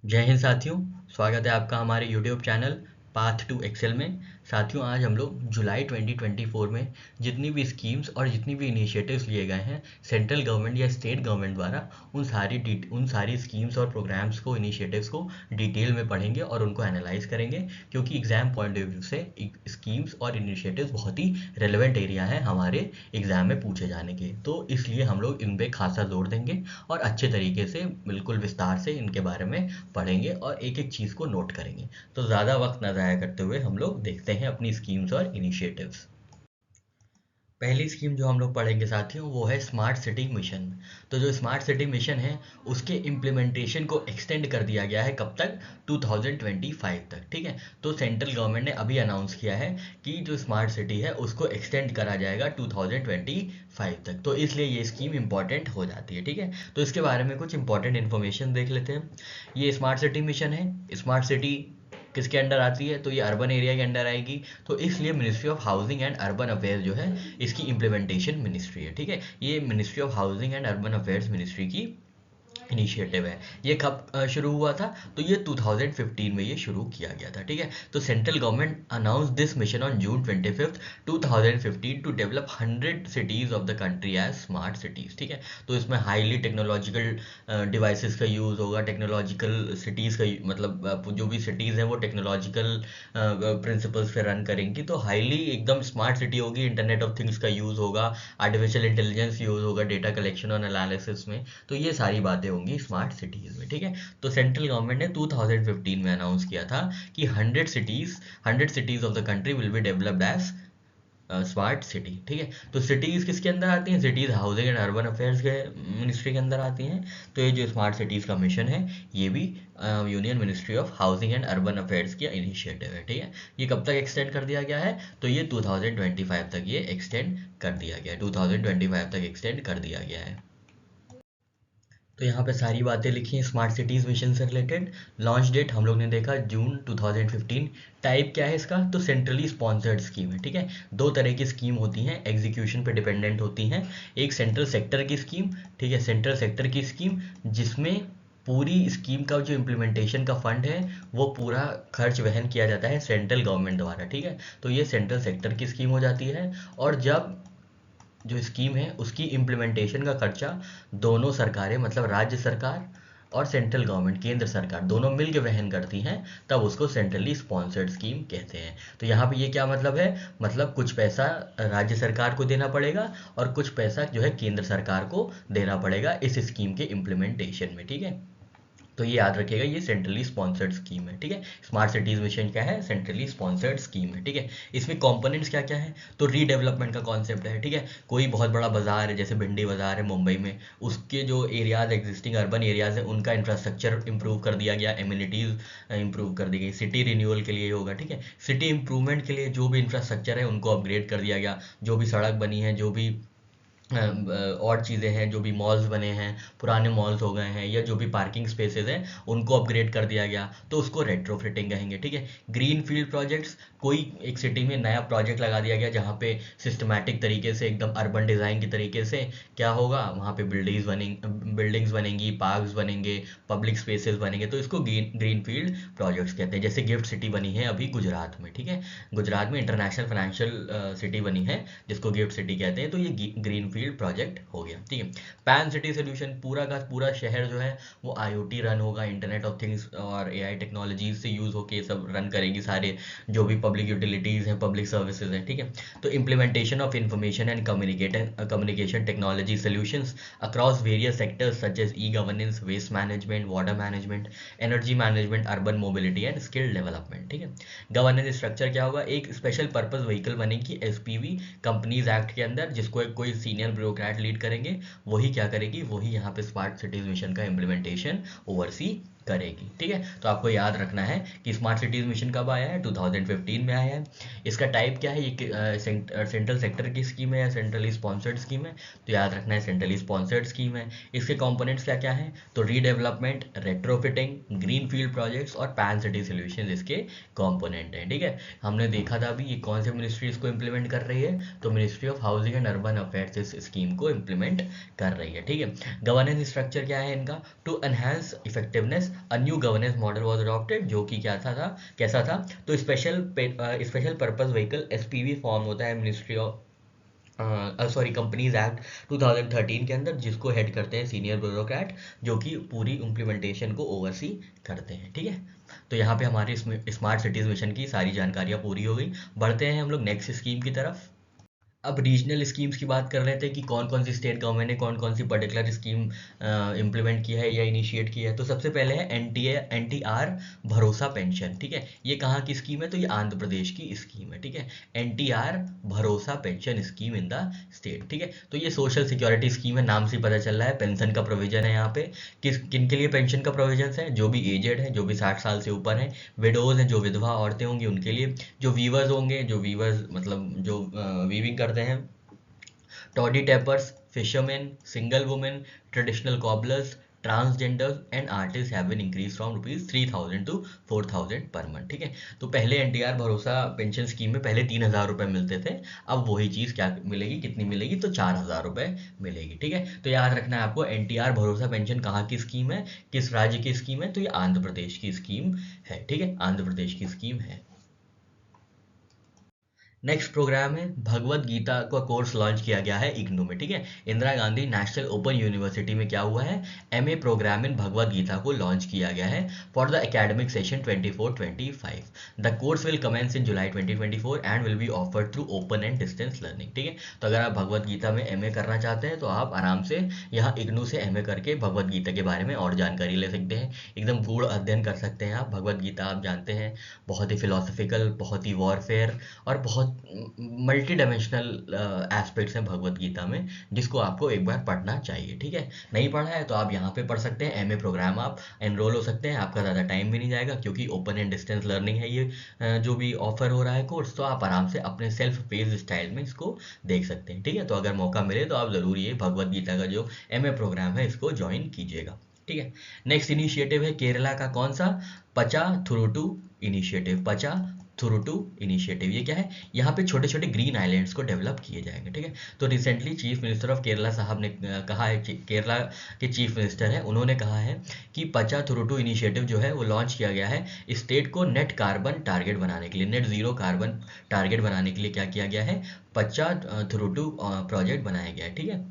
जय हिंद साथियों। स्वागत है आपका हमारे YouTube channel path to excel में। साथियों, आज हम लोग जुलाई 2024 में जितनी भी स्कीम्स और जितनी भी इनिशिएटिव्स लिए गए हैं सेंट्रल गवर्नमेंट या स्टेट गवर्नमेंट द्वारा, उन सारी स्कीम्स और प्रोग्राम्स को, इनिशिएटिव्स को डिटेल में पढ़ेंगे और उनको एनालाइज करेंगे, क्योंकि एग्जाम पॉइंट ऑफ व्यू से स्कीम्स और इनिशिएटिव्स बहुत ही रेलेवेंट एरिया है हमारे एग्जाम में पूछे जाने के। तो इसलिए हम लोग इन पे खासा जोर देंगे और अच्छे तरीके से, बिल्कुल विस्तार से इनके बारे में पढ़ेंगे और एक एक चीज़ को नोट करेंगे। तो ज़्यादा वक्त ना ज़ाया करते हुए हम लोग देखते हैं अपनी स्कीम्स और इनिशिएटिव्स। पहली स्कीम जो हम लोग पढ़ेंगे साथियों, वो है स्मार्ट सिटी मिशन। तो जो स्मार्ट सिटी मिशन है उसके इम्प्लीमेंटेशन को एक्सटेंड कर दिया गया है। कब तक? 2025 तक। ठीक है। तो सेंट्रल गवर्नमेंट ने अभी अनाउंस किया है कि जो स्मार्ट सिटी है उसको एक्सटेंड करा जाएगा 2025 तक। तो इसलिए ये स्कीम इंपॉर्टेंट हो जाती है। ठीक है। तो इसके बारे में कुछ इंपॉर्टेंट इन्फॉर्मेशन देख लेते हैं। ये स्मार्ट सिटी मिशन है। स्मार्ट सिटी किसके अंडर आती है? तो ये अर्बन एरिया के अंडर आएगी। तो इसलिए ministry of housing and urban affairs जो है, इसकी इम्प्लीमेंटेशन मिनिस्ट्री है। ठीक है। ये ministry of housing and urban affairs ministry की इनिशिएटिव है। ये कब शुरू हुआ था? तो ये 2015 में ये शुरू किया गया था। ठीक है। तो central government announce this mission on June 25 2015 to develop 100 cities of the country as smart cities. ठीक है। तो इसमें हाईली टेक्नोलॉजिकल डिवाइसेस का यूज़ होगा। टेक्नोलॉजिकल सिटीज़ का मतलब जो भी सिटीज़ हैं वो टेक्नोलॉजिकल प्रिंसिपल्स पे रन करेंगी। तो हाईली एकदम स्मार्ट सिटी होगी। इंटरनेट ऑफ थिंग्स का यूज़ होगा, आर्टिफिशियल इंटेलिजेंस यूज़ होगा डेटा कलेक्शन और एनालिसिस में। तो ये सारी बातें होंगी स्मार्ट सिटीज़ में। ठीक है। तो सेंट्रल गवर्नमेंट ने 2015 में अनाउंस किया था कि 100 cities of the country will be developed as smart city. ठीक है। तो सिटीज़ किसके अंदर आती हैं? Cities housing and urban affairs के मिनिस्ट्री के अंदर आती हैं। तो ये जो स्मार्ट सिटीज़ का मिशन है, ये भी union ministry of housing and urban affairs की इनिशिएटिव है। ठीक है। ये कब तक एक्सटेंड कर दिया गया है? तो ये 2025 तक ये एक्सटेंड कर दिया गया है। 2025 तक एक्सटेंड कर दिया गया है। तो यहाँ पे सारी बातें लिखी हैं स्मार्ट सिटीज़ मिशन से रिलेटेड। लॉन्च डेट हम लोग ने देखा जून 2015। टाइप क्या है इसका? तो सेंट्रली स्पॉन्सर्ड स्कीम है। ठीक है। दो तरह की स्कीम होती हैं, एग्जीक्यूशन पे डिपेंडेंट होती हैं। एक सेंट्रल सेक्टर की स्कीम, ठीक है, सेंट्रल सेक्टर की स्कीम, जिसमें पूरी स्कीम का जो इम्प्लीमेंटेशन का फंड है वो पूरा खर्च वहन किया जाता है सेंट्रल गवर्नमेंट द्वारा। ठीक है। तो ये सेंट्रल सेक्टर की स्कीम हो जाती है। और जब जो स्कीम है उसकी इम्प्लीमेंटेशन का खर्चा दोनों सरकारें, मतलब राज्य सरकार और सेंट्रल गवर्नमेंट, केंद्र सरकार, दोनों मिलकर वहन करती हैं, तब उसको सेंट्रली स्पॉन्सर्ड स्कीम कहते हैं। तो यहाँ पे ये क्या मतलब है? मतलब कुछ पैसा राज्य सरकार को देना पड़ेगा और कुछ पैसा जो है केंद्र सरकार को देना पड़ेगा इस स्कीम के इम्प्लीमेंटेशन में। ठीक है। तो ये याद रखिएगा, ये सेंट्रली स्पॉन्सर्ड स्कीम है। ठीक है। स्मार्ट सिटीज मिशन क्या है? सेंट्रली स्पॉन्सर्ड स्कीम है। ठीक है। इसमें कंपोनेंट्स क्या क्या है? तो रीडेवलपमेंट का कॉन्सेप्ट है। ठीक है। कोई बहुत बड़ा बाजार है, जैसे भिंडी बाजार है मुंबई में, उसके जो एरियाज, एग्जिस्टिंग अर्बन एरियाज है, उनका इंफ्रास्ट्रक्चर इंप्रूव कर दिया गया, एम्यूनिटीज इंप्रूव कर दी गई। सिटी रिन्यूअल के लिए होगा। ठीक है। सिटी इंप्रूवमेंट के लिए जो भी इंफ्रास्ट्रक्चर है उनको अपग्रेड कर दिया गया। जो भी सड़क बनी है, जो भी और चीज़ें हैं, जो भी मॉल्स बने हैं, पुराने मॉल्स हो गए हैं, या जो भी पार्किंग स्पेसेस हैं उनको अपग्रेड कर दिया गया, तो उसको रेट्रोफिटिंग कहेंगे। ठीक है। ग्रीन फील्ड प्रोजेक्ट्स, कोई एक सिटी में नया प्रोजेक्ट लगा दिया गया जहाँ पे सिस्टमैटिक तरीके से, एकदम अर्बन डिज़ाइन की तरीके से क्या होगा, वहाँ पे बिल्डिंग्स बनेंगी, पार्क्स बनेंगे, पब्लिक स्पेसेस बनेंगे, तो इसको ग्रीन फील्ड प्रोजेक्ट्स कहते हैं। जैसे गिफ्ट सिटी बनी है अभी गुजरात में। ठीक है। गुजरात में इंटरनेशनल फाइनेंशियल सिटी बनी है जिसको गिफ्ट सिटी कहते हैं। तो ये ग्रीन फील्ड प्रोजेक्ट हो गया। ठीक है। पैन सिटी सोल्यूशन, पूरा का पूरा शहर जो है वो IoT रन होगा, इंटरनेट ऑफ थिंग्स और AI टेक्नोलॉजीज से यूज़ होके ये सब रन करेगी, सारे जो भी पब्लिक यूटिलिटीज़ हैं, पब्लिक सर्विसेज हैं। ठीक है। तो implementation of information and communication technology solutions across various sectors such as e governance, waste management, water management, energy management, urban mobility and skill development. ठीक है। गवर्नेंस स्ट्रक्चर क्या होगा? एक स्पेशल पर्पज व्हीकल बनेगी SPV, कंपनीज एक्ट के अंदर, जिसको एक कोई सीनियर ब्यूरोक्रेट लीड करेंगे। वही क्या करेगी? वही यहाँ पे स्मार्ट सिटीज मिशन का इम्प्लीमेंटेशन ओवरसी करेगी। ठीक है। तो आपको याद रखना है कि स्मार्ट सिटीज मिशन कब आया है? 2015 में आया है। इसका टाइप क्या है? ये सेंट्रल सेक्टर की स्कीम है या सेंट्रली स्पॉन्सर्ड स्कीम है? तो याद रखना है सेंट्रली स्पॉन्सर्ड स्कीम है। इसके कंपोनेंट्स क्या क्या हैं? तो redevelopment, retrofitting, green field projects और पैन सिटी सोल्यूशन इसके कंपोनेंट हैं। ठीक है। हमने देखा था अभी ये कौन से मिनिस्ट्री इसको इम्प्लीमेंट कर रही है? तो ministry of housing and urban affairs इस स्कीम को इम्प्लीमेंट कर रही है। ठीक है। गवर्नेंस स्ट्रक्चर क्या है इनका? To enhance effectiveness a new governance model was adopted, जो कि क्या था कैसा था, तो special purpose vehicle SPV form होता है मिनिस्ट्री ऑफ कंपनीज एक्ट 2013 के अंदर, जिसको हेड करते हैं सीनियर ब्यूरोक्रेट, जो कि पूरी इम्प्लीमेंटेशन को ओवरसी करते हैं। ठीक है, तो यहाँ पे हमारे स्मार्ट सिटीज मिशन की सारी जानकारियाँ पूरी हो गई। बढ़ते हैं हम लोग नेक्स्ट स्कीम की तरफ। अब रीजनल स्कीम्स की बात कर रहे थे कि कौन कौन सी स्टेट गवर्नमेंट ने कौन कौन सी पर्टिकुलर स्कीम इम्प्लीमेंट की है या इनिशिएट की है। तो सबसे पहले है एनटीआर भरोसा पेंशन। ठीक है, ये कहाँ की स्कीम है, तो ये आंध्र प्रदेश की स्कीम है। ठीक है, एनटीआर भरोसा pension scheme in the state. ठीक है, तो ये सोशल सिक्योरिटी स्कीम है, नाम से पता चल रहा है पेंशन का प्रोविजन है यहाँ पे। किन के लिए पेंशन का प्रोविजन है, जो भी एजेड है, जो भी 60 साल से ऊपर है, विडोज हैं, जो विधवा औरतें होंगी उनके लिए, जो वीवर्स होंगे, जो वीवर्स मतलब जो वीविंग करते हैं, toddy tappers, fisherman, single women, traditional cobblers, transgender and artist have been increase from ₹3000 to 4000 per month. ठीक है, तो पहले एनटीआर भरोसा पेंशन स्कीम में पहले 3000 रुपये मिलते थे, अब वही चीज़ क्या मिलेगी, कितनी मिलेगी, तो 4000 रुपये मिलेगी। ठीक है, तो याद रखना है आपको एनटीआर भरोसा पेंशन कहाँ की स्कीम है, किस राज्य की स्कीम है, तो ये आंध्र प्रदेश की स्कीम है। ठीक है, आंध्र प्रदेश की स्कीम है। नेक्स्ट प्रोग्राम है भगवत गीता का कोर्स लॉन्च किया गया है इग्नू में। ठीक है, Indira Gandhi national open university में क्या हुआ है, MA programme in Bhagavad Gita को लॉन्च किया गया है for the academic session 24-25। The course will commence in July 2024 and will be offered through open and distance learning. ठीक है, तो अगर आप भगवत गीता में एमए करना चाहते हैं तो आप आराम से यहाँ इग्नू से एमए करके भगवत गीता के बारे में और जानकारी ले सकते हैं। एकदम गूढ़ अध्ययन कर सकते हैं आप। भगवत गीता आप जानते हैं बहुत ही फिलोसफिकल, बहुत ही वॉरफेयर और बहुत मल्टी डायमेंशनल एस्पेक्ट्स हैं भगवत गीता में, जिसको आपको एक बार पढ़ना चाहिए। ठीक है, नहीं पढ़ा है तो आप यहाँ पे पढ़ सकते हैं, एमए प्रोग्राम आप एनरोल हो सकते हैं, आपका ज़्यादा टाइम भी नहीं जाएगा क्योंकि ओपन एंड डिस्टेंस लर्निंग है ये जो भी ऑफर हो रहा है कोर्स, तो आप आराम से अपने सेल्फ पेस्ड स्टाइल में इसको देख सकते हैं। ठीक है, तो अगर मौका मिले तो आप ज़रूर ये भगवत गीता का जो एमए प्रोग्राम है इसको ज्वाइन कीजिएगा। ठीक है, नेक्स्ट इनिशिएटिव है केरला का कौन सा, पचा थुरुटू इनिशिएटिव। पचा थुरुटू इनिशिएटिव ये क्या है, यहाँ पे छोटे छोटे ग्रीन आइलैंड्स को डेवलप किए जाएंगे। ठीक है, तो recently chief minister of Kerala साहब ने कहा है, केरला के चीफ मिनिस्टर है, उन्होंने कहा है कि पचा थुरुटू इनिशिएटिव जो है वो लॉन्च किया गया है स्टेट को नेट कार्बन टारगेट बनाने के लिए, नेट जीरो कार्बन टारगेट बनाने के लिए क्या किया गया है, पचा थुरुटू प्रोजेक्ट बनाया गया है। ठीक है,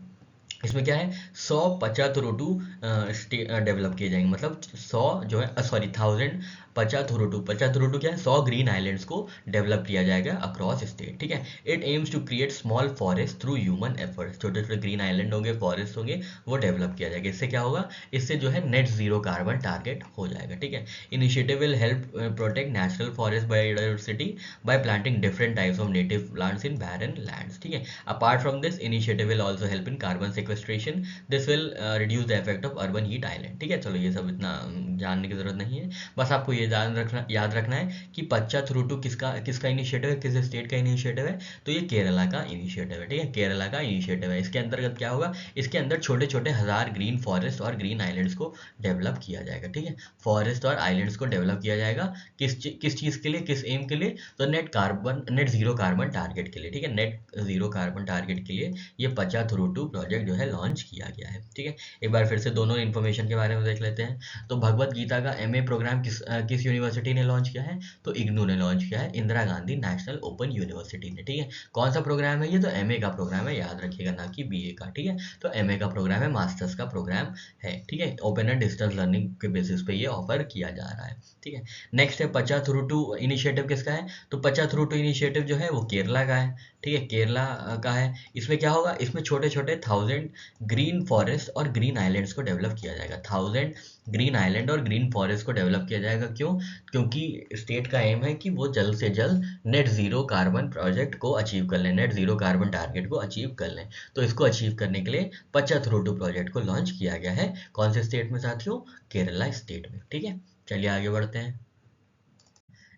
इसमें क्या है 100 पचाथुरुटू डेवलप किए जाएंगे, मतलब 100 जो है 1000 पचाथुरुटू क्या है, 100 ग्रीन आइलैंड्स को डेवलप किया जाएगा अक्रॉस स्टेट। ठीक है, it aims to create small forest through human efforts. छोटे छोटे ग्रीन आइलैंड होंगे, फॉरेस्ट होंगे, वो डेवलप किया जाएगा। इससे क्या होगा, इससे जो है नेट जीरो कार्बन टारगेट हो जाएगा। ठीक है, initiative will help protect natural forest biodiversity by planting different types of native plants in barren lands. ठीक है, apart from this initiative will also help in carbon sequestration, this will reduce the effect of urban heat island. ठीक है, चलो ये सब इतना जानने की जरूरत नहीं है, बस आपको ये याद रखना है कि पच्चा थ्रुटू किसका इनिशिएटिव है, किस स्टेट का इनिशिएटिव है, तो ये केरला का इनिशिएटिव है। ठीक है, केरला का इनिशिएटिव है। इसके अंतर्गत क्या होगा, इसके अंदर छोटे छोटे 1000 ग्रीन फॉरेस्ट और ग्रीन आइलैंड्स को डेवलप किया जाएगा। ठीक है, फॉरेस्ट और आइलैंड्स को डेवलप किया जाएगा किस चीज़ के लिए, किस एम के लिए, तो नेट जीरो कार्बन टारगेट के लिए। ठीक है, नेट जीरो कार्बन टारगेट के लिए ये पचा थ्रुटू प्रोजेक्ट जो है लॉन्च किया गया है। ठीक है, एक बार फिर से दोनों इन्फॉर्मेशन के बारे में देख लेते हैं। तो भगवत गीता का एमए प्रोग्राम किस यूनिवर्सिटी ने लॉन्च किया है, तो इग्नू ने लॉन्च किया है, Indira Gandhi national open university ने। ठीक है, कौन सा प्रोग्राम है ये, तो एमए का प्रोग्राम है, याद रखिएगा, ना कि बीए का। ठीक है, तो एमए का प्रोग्राम है, मास्टर्स का प्रोग्राम है। ठीक है, ओपन एंड डिस्टेंस लर्निंग के बेसिस पे ये ऑफर किया जा रहा है। ठीक है, नेक्स्ट है पचा थ्रुटू इनिशिएटिव किसका है, तो पचा थ्रुटू इनिशिएटिव जो है वो केरला का है। ठीक है, केरला का है। इसमें क्या होगा, इसमें छोटे छोटे 1000 ग्रीन फॉरेस्ट और ग्रीन आइलैंड्स को डेवलप किया जाएगा। 1000 ग्रीन आइलैंड और ग्रीन फॉरेस्ट को डेवलप किया जाएगा। क्यों, क्योंकि स्टेट का एम है कि वो जल्द से जल्द नेट जीरो कार्बन प्रोजेक्ट को अचीव कर लें, नेट जीरो कार्बन टारगेट को अचीव कर लें। तो इसको अचीव करने के लिए पचा थ्रुटू प्रोजेक्ट को लॉन्च किया गया है। कौन से स्टेट में साथियों, केरला स्टेट में। ठीक है, चलिए आगे बढ़ते हैं।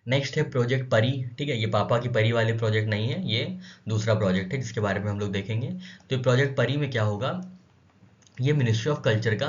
नेक्स्ट है प्रोजेक्ट परी। ठीक है, ये पापा की परी वाले प्रोजेक्ट नहीं है, ये दूसरा प्रोजेक्ट है जिसके बारे में हम लोग देखेंगे। तो प्रोजेक्ट परी में क्या होगा, ये मिनिस्ट्री ऑफ कल्चर का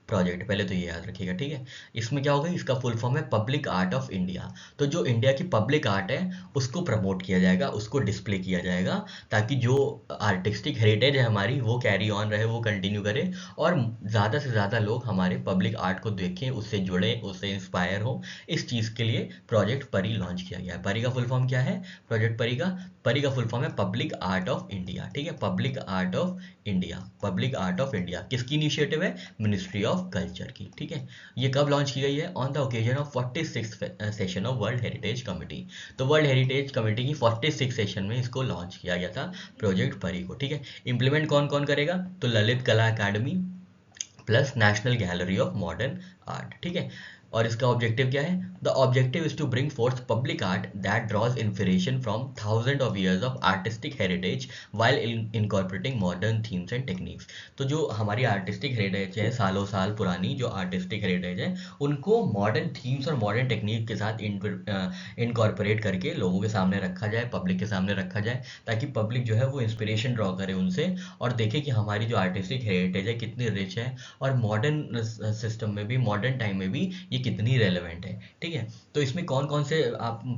प्रोजेक्ट, पहले तो ये याद रखिएगा, ठीक है। इसमें क्या होगा, इसका फुल फॉर्म है पब्लिक आर्ट ऑफ इंडिया। तो जो इंडिया की पब्लिक आर्ट है उसको प्रमोट किया जाएगा, उसको डिस्प्ले किया जाएगा, ताकि जो आर्टिस्टिक हेरिटेज है हमारी वो कैरी ऑन रहे, वो कंटिन्यू करे, और ज़्यादा से ज़्यादा लोग हमारे पब्लिक आर्ट को देखें, उससे जुड़े, उससे इंस्पायर हो। इस चीज़ के लिए प्रोजेक्ट परी लॉन्च किया गया है। परी का फुल फॉर्म क्या है, प्रोजेक्ट परी का फुल फॉर्म है पब्लिक आर्ट ऑफ इंडिया, ठीक है। Public art of India, public art of India किसकी इनिशिएटिव है, मिनिस्ट्री ऑफ कल्चर की, ठीक है। ये कब लॉन्च की गई है, on the occasion of 46th session of world heritage committee. तो वर्ल्ड हेरिटेज कमेटी की 46 सेशन में इसको लॉन्च किया गया था, प्रोजेक्ट परी को, ठीक है। इंप्लीमेंट कौन कौन करेगा, तो Lalit Kala Akademi plus national gallery of modern art, ठीक है। और इसका ऑब्जेक्टिव क्या है, the objective is to bring forth public art that draws inspiration from thousand of years of artistic heritage while incorporating modern themes and techniques. तो जो हमारी artistic heritage है, सालों साल पुरानी जो आर्टिस्टिक हेरिटेज है, उनको मॉडर्न थीम्स और मॉडर्न टेक्निक के साथ इनकॉर्पोरेट करके लोगों के सामने रखा जाए, पब्लिक के सामने रखा जाए, ताकि पब्लिक जो है वो इंस्पिरेशन ड्रॉ करे उनसे, और देखे कि हमारी जो आर्टिस्टिक हेरिटेज है कितनी रिच है, और मॉडर्न सिस्टम में भी, मॉडर्न टाइम में भी ये कितनी रेलेवेंट है, ठीक है। तो इसमें कौन कौन से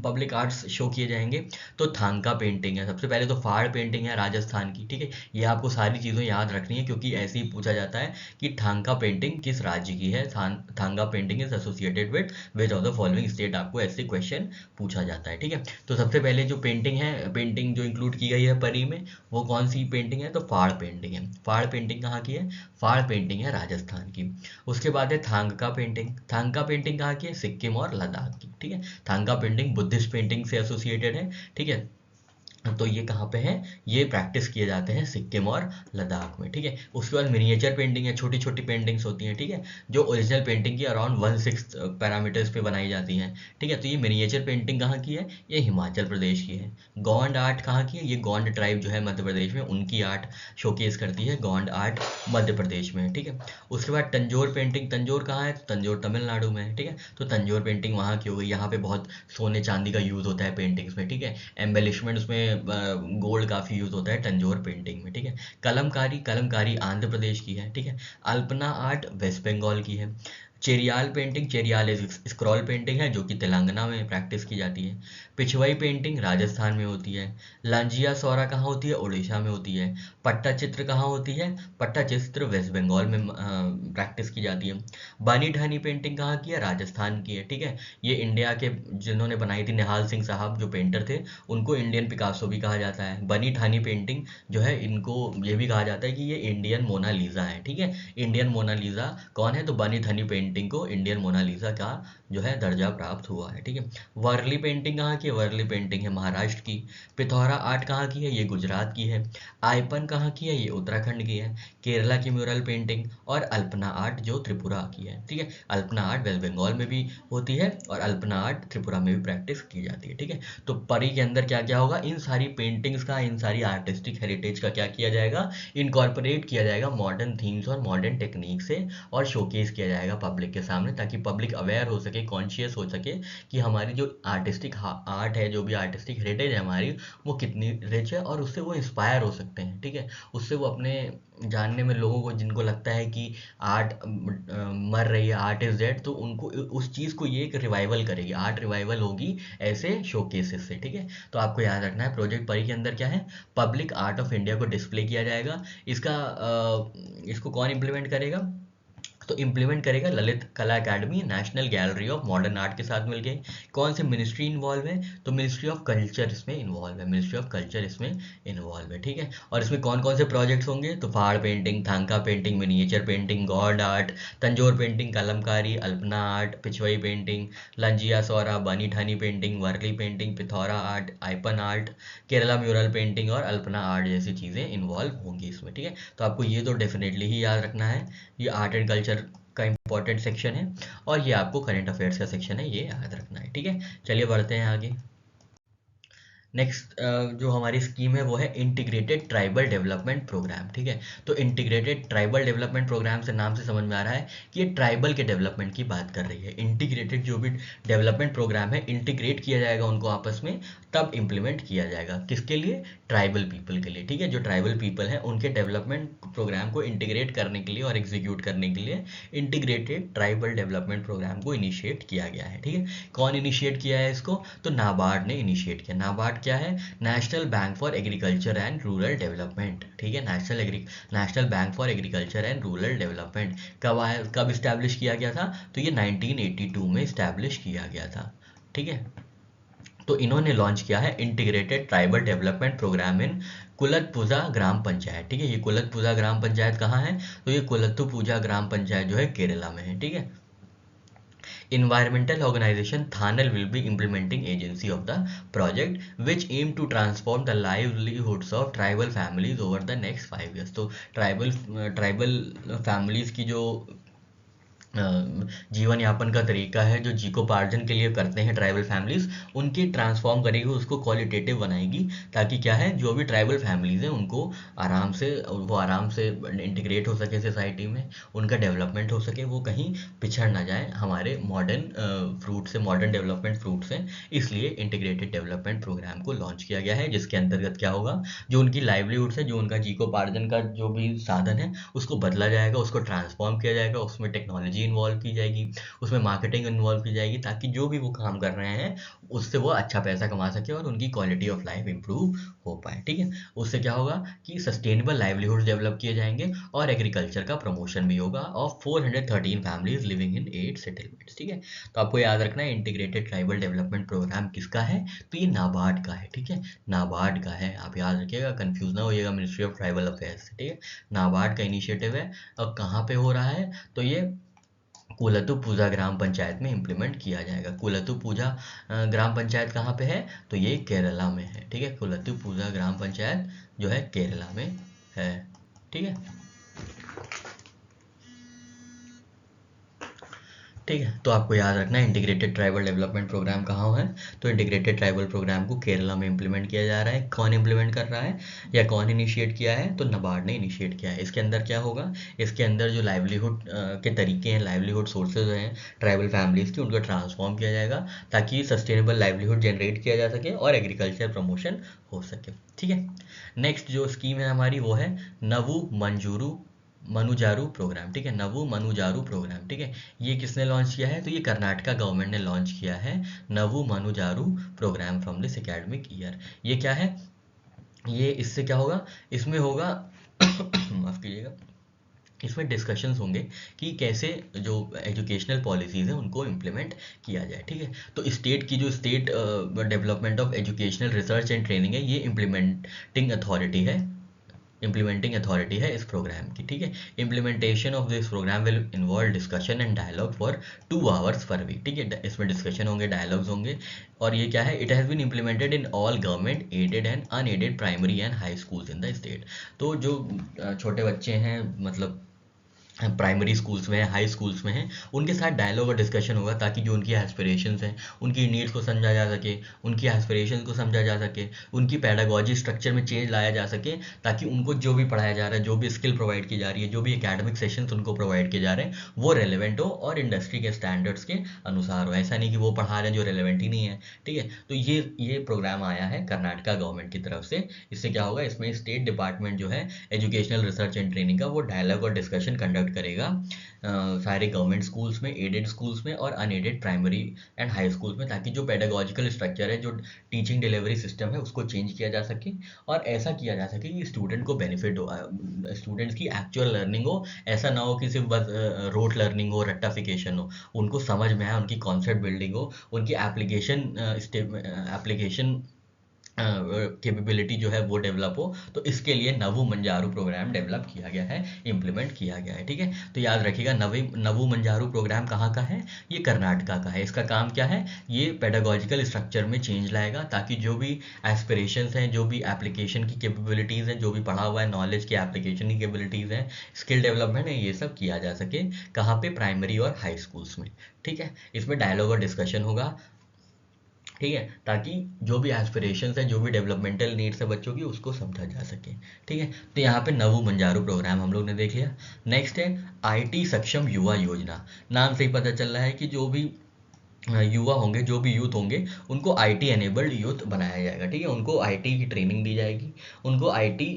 पब्लिक आर्ट्स शो किए जाएंगे, तो थांका पेंटिंग है सबसे पहले, तो फाड़ पेंटिंग है राजस्थान की, ठीक है। ये आपको सारी चीज़ें याद रखनी है, क्योंकि ऐसे ही पूछा जाता है कि थांका पेंटिंग किस राज्य की है। Thangka painting is associated with which of the following state, आपको ऐसे क्वेश्चन पूछा जाता है, ठीक है। तो सबसे पहले जो पेंटिंग है, पेंटिंग जो इंक्लूड की गई है परी में, वो कौन सी पेंटिंग है, तो फाड़ पेंटिंग है। फाड़ पेंटिंग कहाँ की है, फाड़ पेंटिंग है राजस्थान की। उसके बाद है थांगका पेंटिंग। थांगका पेंटिंग कहाँ की है, सिक्किम और लद्दाख की, ठीक है। थांगा पेंटिंग बुद्धिस्ट पेंटिंग से एसोसिएटेड है, ठीक है। तो ये कहाँ पे है, ये प्रैक्टिस किए जाते हैं सिक्किम और लद्दाख में, ठीक है। उसके बाद मिनिएचर पेंटिंग है, छोटी छोटी पेंटिंग्स होती हैं, ठीक है, जो ओरिजिनल पेंटिंग की अराउंड 1/6 पैरामीटर्स पे बनाई जाती हैं, ठीक है। तो ये मिनिएचर पेंटिंग कहाँ की है, ये हिमाचल प्रदेश की है। गोंड आर्ट कहाँ की है, ये गोंड ट्राइब जो है मध्य प्रदेश में, उनकी आर्ट शोकेस करती है गोंड आर्ट मध्य प्रदेश में, ठीक है। उसके बाद तंजौर पेंटिंग, तंजौर कहाँ है, तंजौर तमिलनाडु में है, ठीक है। तो तंजौर पेंटिंग वहाँ की हो गई, यहाँ पे बहुत सोने चांदी का यूज़ होता है पेंटिंग्स में, ठीक है। एम्बेलिशमेंट उसमें गोल्ड काफ़ी यूज़ होता है तंजौर पेंटिंग में, ठीक है। कलमकारी, कलमकारी आंध्र प्रदेश की है, ठीक है। अल्पना आर्ट वेस्ट बंगाल की है। Cheriyal painting, Cheriyal scroll painting है जो कि तेलंगाना में प्रैक्टिस की जाती है। पिछवाई पेंटिंग राजस्थान में होती है। लांजिया सौरा कहाँ होती है, उड़ीसा में होती है। पट्टा चित्र कहाँ होती है, पट्टा चित्र वेस्ट बंगाल में प्रैक्टिस की जाती है। बानी ठानी पेंटिंग कहाँ की है, राजस्थान की है, ठीक है। ये इंडिया के जिन्होंने बनाई थी, निहाल सिंह साहब जो पेंटर थे, उनको इंडियन पिकासो भी कहा जाता है। बनी ठानी पेंटिंग जो है, इनको ये भी कहा जाता है कि ये इंडियन मोनालिसा है, ठीक है। इंडियन मोनालिसा कौन है, तो बनी ठानी पेंटिंग को इंडियन मोनालिसा का जो है दर्जा प्राप्त हुआ है, ठीक है। वर्ली पेंटिंग कहाँ की है, वर्ली पेंटिंग है महाराष्ट्र की। पिथौरा आर्ट कहाँ की है, ये गुजरात की है। आयपन कहाँ की है, ये उत्तराखंड की है। केरला की म्यूरल पेंटिंग, और अल्पना आर्ट जो त्रिपुरा की है, ठीक है। अल्पना आर्ट वेस्ट बंगाल में भी होती है, और अल्पना आर्ट त्रिपुरा में भी प्रैक्टिस की जाती है, ठीक है। तो परी के अंदर क्या क्या होगा, इन सारी पेंटिंग्स का, इन सारी आर्टिस्टिक हेरिटेज का क्या किया जाएगा, इनकॉर्पोरेट किया जाएगा मॉडर्न थीम्स और मॉडर्न टेक्निक से, और शोकेस किया जाएगा पब्लिक के सामने, ताकि पब्लिक अवेयर हो सके, कॉन्शियस हो सके कि हमारी जो आर्टिस्टिक आर्ट है, जो भी आर्टिस्टिक हेरिटेज है हमारी, वो कितनी रिच है, और उससे वो इंस्पायर हो सकते हैं, ठीक है। उससे वो अपने जानने में, लोगों को जिनको लगता है कि आर्ट मर रही है, आर्ट इज डेड, तो उनको उस चीज़ को ये एक रिवाइवल करेगी, आर्ट रिवाइवल होगी ऐसे शोकेसेस से, ठीक है। तो आपको याद रखना है, प्रोजेक्ट परी के अंदर क्या है, पब्लिक आर्ट ऑफ इंडिया को डिस्प्ले किया जाएगा। इसको कौन इम्प्लीमेंट करेगा, तो इम्प्लीमेंट करेगा ललित कला academy, national gallery of modern art के साथ मिलके। कौन सी मिनिस्ट्री इन्वॉल्व है, तो मिनिस्ट्री ऑफ कल्चर इसमें इन्वॉल्व है, मिनिस्ट्री ऑफ कल्चर इसमें इन्वॉल्व है, ठीक है। और इसमें कौन कौन से प्रोजेक्ट्स होंगे, तो Phad painting, Thangka painting, miniature painting, Gond art, Tanjore painting, Kalamkari, Alpana art, Pichwai painting, Lanjia Saura, Bani Thani painting, Warli painting, Pithora art, Aipan art, Kerala mural painting और अल्पना आर्ट जैसी चीज़ें इन्वॉल्व होंगी इसमें, ठीक है। तो आपको ये तो डेफिनेटली ही याद रखना है, ये आर्ट एंड कल्चर का इंपॉर्टेंट सेक्शन है, और ये आपको करंट अफेयर्स का सेक्शन है, ये याद रखना है, ठीक है। चलिए बढ़ते हैं आगे। नेक्स्ट जो हमारी स्कीम है वो है इंटीग्रेटेड ट्राइबल डेवलपमेंट प्रोग्राम। ठीक है, तो इंटीग्रेटेड ट्राइबल डेवलपमेंट प्रोग्राम से नाम से समझ में आ रहा है कि ये ट्राइबल के डेवलपमेंट की बात कर रही है। इंटीग्रेटेड जो भी डेवलपमेंट प्रोग्राम है, इंटीग्रेट किया जाएगा उनको आपस में, तब इम्प्लीमेंट किया जाएगा। किसके लिए? ट्राइबल पीपल के लिए। ठीक है, जो ट्राइबल पीपल हैं उनके डेवलपमेंट प्रोग्राम को इंटीग्रेट करने के लिए और एग्जीक्यूट करने के लिए इंटीग्रेटेड ट्राइबल डेवलपमेंट प्रोग्राम को इनिशिएट किया गया है। ठीक है, कौन इनिशिएट किया है इसको? तो नाबार्ड ने इनिशिएट किया। नाबार्ड क्या है? National bank for agriculture and rural development. ठीक है, national bank for agriculture and rural development कब आया, कब इस्टेब्लिश किया गया था? तो ये 1982 में इस्टेब्लिश किया गया था। ठीक है, तो इन्होंने लॉन्च किया है इंटीग्रेटेड ट्राइबल डेवलपमेंट प्रोग्राम इन कुलतपुजा ग्राम पंचायत। ठीक है, ये कुलतपुजा ग्राम पंचायत कहाँ है? तो ये कुलत्तुपुजा ग्राम पंचायत जो है केरला में है। ठीक है, environmental organization Thanel will be implementing agency of the project which aim to transform the livelihoods of tribal families over the next 5 years। तो ट्राइबल फैमिलीज की जो जीवन यापन का तरीका है, जो जीविकोपार्जन के लिए करते हैं ट्राइबल फैमिलीज, उनकी ट्रांसफॉर्म करेगी, उसको क्वालिटेटिव बनाएगी, ताकि क्या है, जो भी ट्राइबल फैमिलीज हैं उनको आराम से इंटीग्रेट हो सके सोसाइटी में, उनका डेवलपमेंट हो सके, वो कहीं पिछड़ ना जाए हमारे मॉडर्न डेवलपमेंट फ्रूट से। इसलिए इंटीग्रेटेड डेवलपमेंट प्रोग्राम को लॉन्च किया गया है, जिसके अंतर्गत क्या होगा, जो उनकी लाइवलीहुड है, जो उनका जीविकोपार्जन का जो भी साधन है, उसको बदला जाएगा, उसको ट्रांसफॉर्म किया जाएगा, उसमें टेक्नोलॉजी इन्वॉल्व की जाएगी, उसमें मार्केटिंग इन्वॉल्व की जाएगी, ताकि जो भी वो काम कर रहे हैं उससे वो अच्छा पैसा कमा सके और उनकी क्वालिटी ऑफ लाइफ इंप्रूव हो पाए। ठीक है, उससे क्या होगा कि सस्टेनेबल लाइवलीहुड डेवलप किए जाएंगे और एग्रीकल्चर का प्रमोशन भी होगा of 413 families living in 8 settlements. ठीक है, तो आपको याद रखना है इंटीग्रेटेड ट्राइबल डेवलपमेंट प्रोग्राम किसका है? तो ये नाबार्ड का है। ठीक है, नाबार्ड का है, आप याद रखिएगा, कंफ्यूज ना होइएगा मिनिस्ट्री ऑफ ट्राइबल अफेयर्स से। ठीक है, नाबार्ड का इनिशिएटिव है और कहाँ पे हो रहा है? तो ये कुलत्तुपुजा ग्राम पंचायत में इम्प्लीमेंट किया जाएगा। कुलत्तुपुजा ग्राम पंचायत कहाँ पे है? तो ये केरला में है। ठीक है, कुलत्तुपुजा ग्राम पंचायत जो है केरला में है। ठीक है, ठीक है, तो आपको याद रखना है इंटीग्रेटेड ट्राइबल डेवलपमेंट प्रोग्राम कहाँ है? तो इंटीग्रेटेड ट्राइबल प्रोग्राम को केरला में इम्प्लीमेंट किया जा रहा है। कौन इम्प्लीमेंट कर रहा है या कौन इनिशिएट किया है? तो नाबार्ड ने इनिशिएट किया है। इसके अंदर क्या होगा? इसके अंदर जो लाइवलीहुड के तरीके हैं, लाइवलीहुड सोर्सेज हैं ट्राइबल फैमिलीज की, उनको ट्रांसफॉर्म किया जाएगा, ताकि सस्टेनेबल लाइवलीहुड जनरेट किया जा सके और एग्रीकल्चर प्रमोशन हो सके। ठीक है, नेक्स्ट जो स्कीम है हमारी वो है नवु मनुजारू प्रोग्राम। ठीक है, नवु मनुजारू प्रोग्राम। ठीक है, ये किसने लॉन्च किया है? तो ये कर्नाटका गवर्नमेंट ने लॉन्च किया है नवु मनुजारू programme from this academic year. ये क्या है? ये इससे क्या होगा? इसमें होगा माफ कीजिएगा, इसमें डिस्कशंस होंगे कि कैसे जो एजुकेशनल पॉलिसीज़ हैं उनको इम्प्लीमेंट किया जाए। ठीक है, तो स्टेट की जो state development of educational research and training है, ये इम्प्लीमेंटिंग अथॉरिटी है इस प्रोग्राम की। ठीक है, implementation of this programme will involve discussion and dialogue for 2 hours per week. ठीक है, इसमें डिस्कशन होंगे, डायलॉग्स होंगे, और ये क्या है? It has been implemented in all government aided and unaided primary and high schools in the state. तो जो छोटे बच्चे हैं, मतलब प्राइमरी स्कूल्स में है, हाई स्कूल्स में हैं, उनके साथ डायलॉग और डिस्कशन होगा, ताकि जो उनकी एस्पिरेशंस हैं, उनकी नीड्स को समझा जा सके, उनकी एस्पिरेशंस को समझा जा सके, उनकी पैडागॉजी स्ट्रक्चर में चेंज लाया जा सके, ताकि उनको जो भी पढ़ाया जा रहा है, जो भी स्किल प्रोवाइड की जा रही है, जो भी एकेडमिक सेशंस उनको प्रोवाइड किए जा रहे हैं, वो रेलिवेंट हो और इंडस्ट्री के स्टैंडर्ड्स के अनुसार हो। ऐसा नहीं कि वो पढ़ा रहे हैं जो रेलिवेंट ही नहीं है। ठीक है, तो ये प्रोग्राम आया है कर्नाटका गवर्नमेंट की तरफ से। इससे क्या होगा? इसमें स्टेट डिपार्टमेंट जो है एजुकेशनल रिसर्च एंड ट्रेनिंग का, वो डायलॉग और डिस्कशन कंडक्ट करेगा सारे गवर्नमेंट स्कूल्स में, एडेड स्कूल्स में और unaided primary and high schools में, ताकि जो पेडागॉजिकल स्ट्रक्चर है, जो टीचिंग डिलीवरी सिस्टम है, उसको चेंज किया जा सके और ऐसा किया जा सके कि स्टूडेंट को बेनिफिट हो, स्टूडेंट्स की एक्चुअल लर्निंग हो। ऐसा ना हो कि सिर्फ बस रोट लर्निंग हो, रट्टाफिकेशन हो, उनको समझ में आए, उनकी कॉन्सेप्ट बिल्डिंग हो, उनकी एप्लीकेशन कैपेबिलिटी जो है वो डेवलप हो। तो इसके लिए नवु मंजारू प्रोग्राम डेवलप किया गया है, इम्प्लीमेंट किया गया है। ठीक है, तो याद रखिएगा नवु मंजारू प्रोग्राम कहाँ का है? ये कर्नाटका का है। इसका काम क्या है? ये पेडागॉजिकल स्ट्रक्चर में चेंज लाएगा, ताकि जो भी एस्पिरेशंस हैं, जो भी एप्लीकेशन की कैपेबिलिटीज़ हैं, जो भी पढ़ा हुआ है नॉलेज की एप्लीकेशन की कैपेबिलिटीज़ हैं, स्किल डेवलपमेंट है, ये सब किया जा सके। कहाँ पे? प्राइमरी और हाई स्कूल्स में। ठीक है, इसमें डायलॉग और डिस्कशन होगा ठीक है, ताकि जो भी एस्पिरेशंस है, जो भी डेवलपमेंटल नीड्स है बच्चों की, उसको समझा जा सके। ठीक है, तो यहाँ पे नवू मंजारू प्रोग्राम हम लोग ने देख लिया। नेक्स्ट है आईटी सक्षम युवा योजना। नाम से ही पता चल रहा है कि जो भी युवा होंगे, जो भी यूथ होंगे, उनको आईटी एनेबल्ड यूथ बनाया जाएगा। ठीक है, उनको आईटी की ट्रेनिंग दी जाएगी, उनको आईटी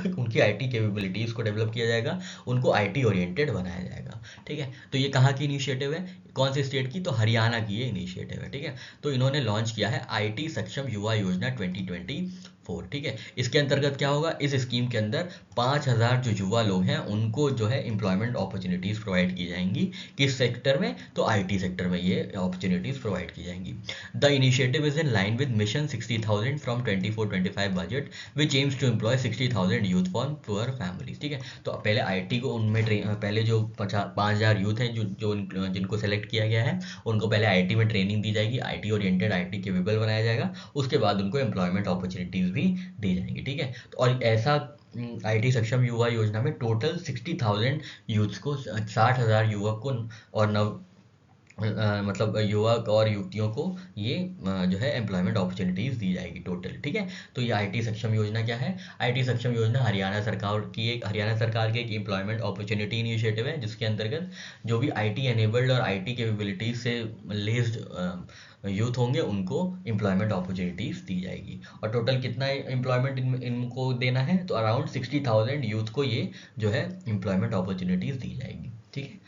उनकी आईटी कैपेबिलिटीज़ को डेवलप किया जाएगा, उनको आईटी ओरिएंटेड बनाया जाएगा। ठीक है, तो ये कहाँ की इनिशिएटिव है, कौन सी स्टेट की, तो हरियाणा की ये इनिशिएटिव है। ठीक है, तो इन्होंने लॉन्च किया है आईटी सक्षम युवा योजना 2024। ठीक है, इसके अंतर्गत क्या होगा, इस स्कीम के अंदर 5,000 जो युवा लोग हैं उनको जो है एम्प्लॉयमेंट अपॉर्चुनिटीज़ प्रोवाइड की जाएंगी। किस सेक्टर में, तो आईटी सेक्टर में ये अपॉर्चुनिटीज़ प्रोवाइड की जाएंगी। The initiative is in line with mission 60,000 from 24-25 budget which aims to employ 60,000 youth for poor families. ठीक है, तो पहले आईटी को उनमें पहले जो 5,000 यूथ हैं जिनको सेलेक्ट किया गया है, उनको पहले आईटी में ट्रेनिंग दी जाएगी, आईटी ओरिएंटेड, आईटी केपेबल बनाया जाएगा, उसके बाद उनको एम्प्लॉयमेंट अपॉर्चुनिटीज़ भी दी जाएंगी। ठीक है, तो और ऐसा आईटी सक्षम युवा योजना में टोटल 60,000 यूथ्स को, 60,000 युवक को और मतलब युवक और युवतियों को ये जो है एम्प्लॉयमेंट अपॉर्चुनिटीज़ दी जाएगी टोटल। ठीक है, तो ये आईटी सक्षम योजना क्या है, आईटी सक्षम योजना हरियाणा सरकार की एक एम्प्लॉयमेंट अपॉर्चुनिटी इनिशिएटिव है, जिसके अंतर्गत जो भी आईटी एनेबल्ड और आईटी कैपेबिलिटीज से लेस्ड यूथ होंगे उनको एम्प्लॉयमेंट अपॉर्चुनिटीज़ दी जाएगी। और टोटल कितना एम्प्लॉयमेंट इनको देना है, तो अराउंड 60,000 यूथ को ये जो है एम्प्लॉयमेंट अपॉर्चुनिटीज़ दी जाएगी। ठीक है,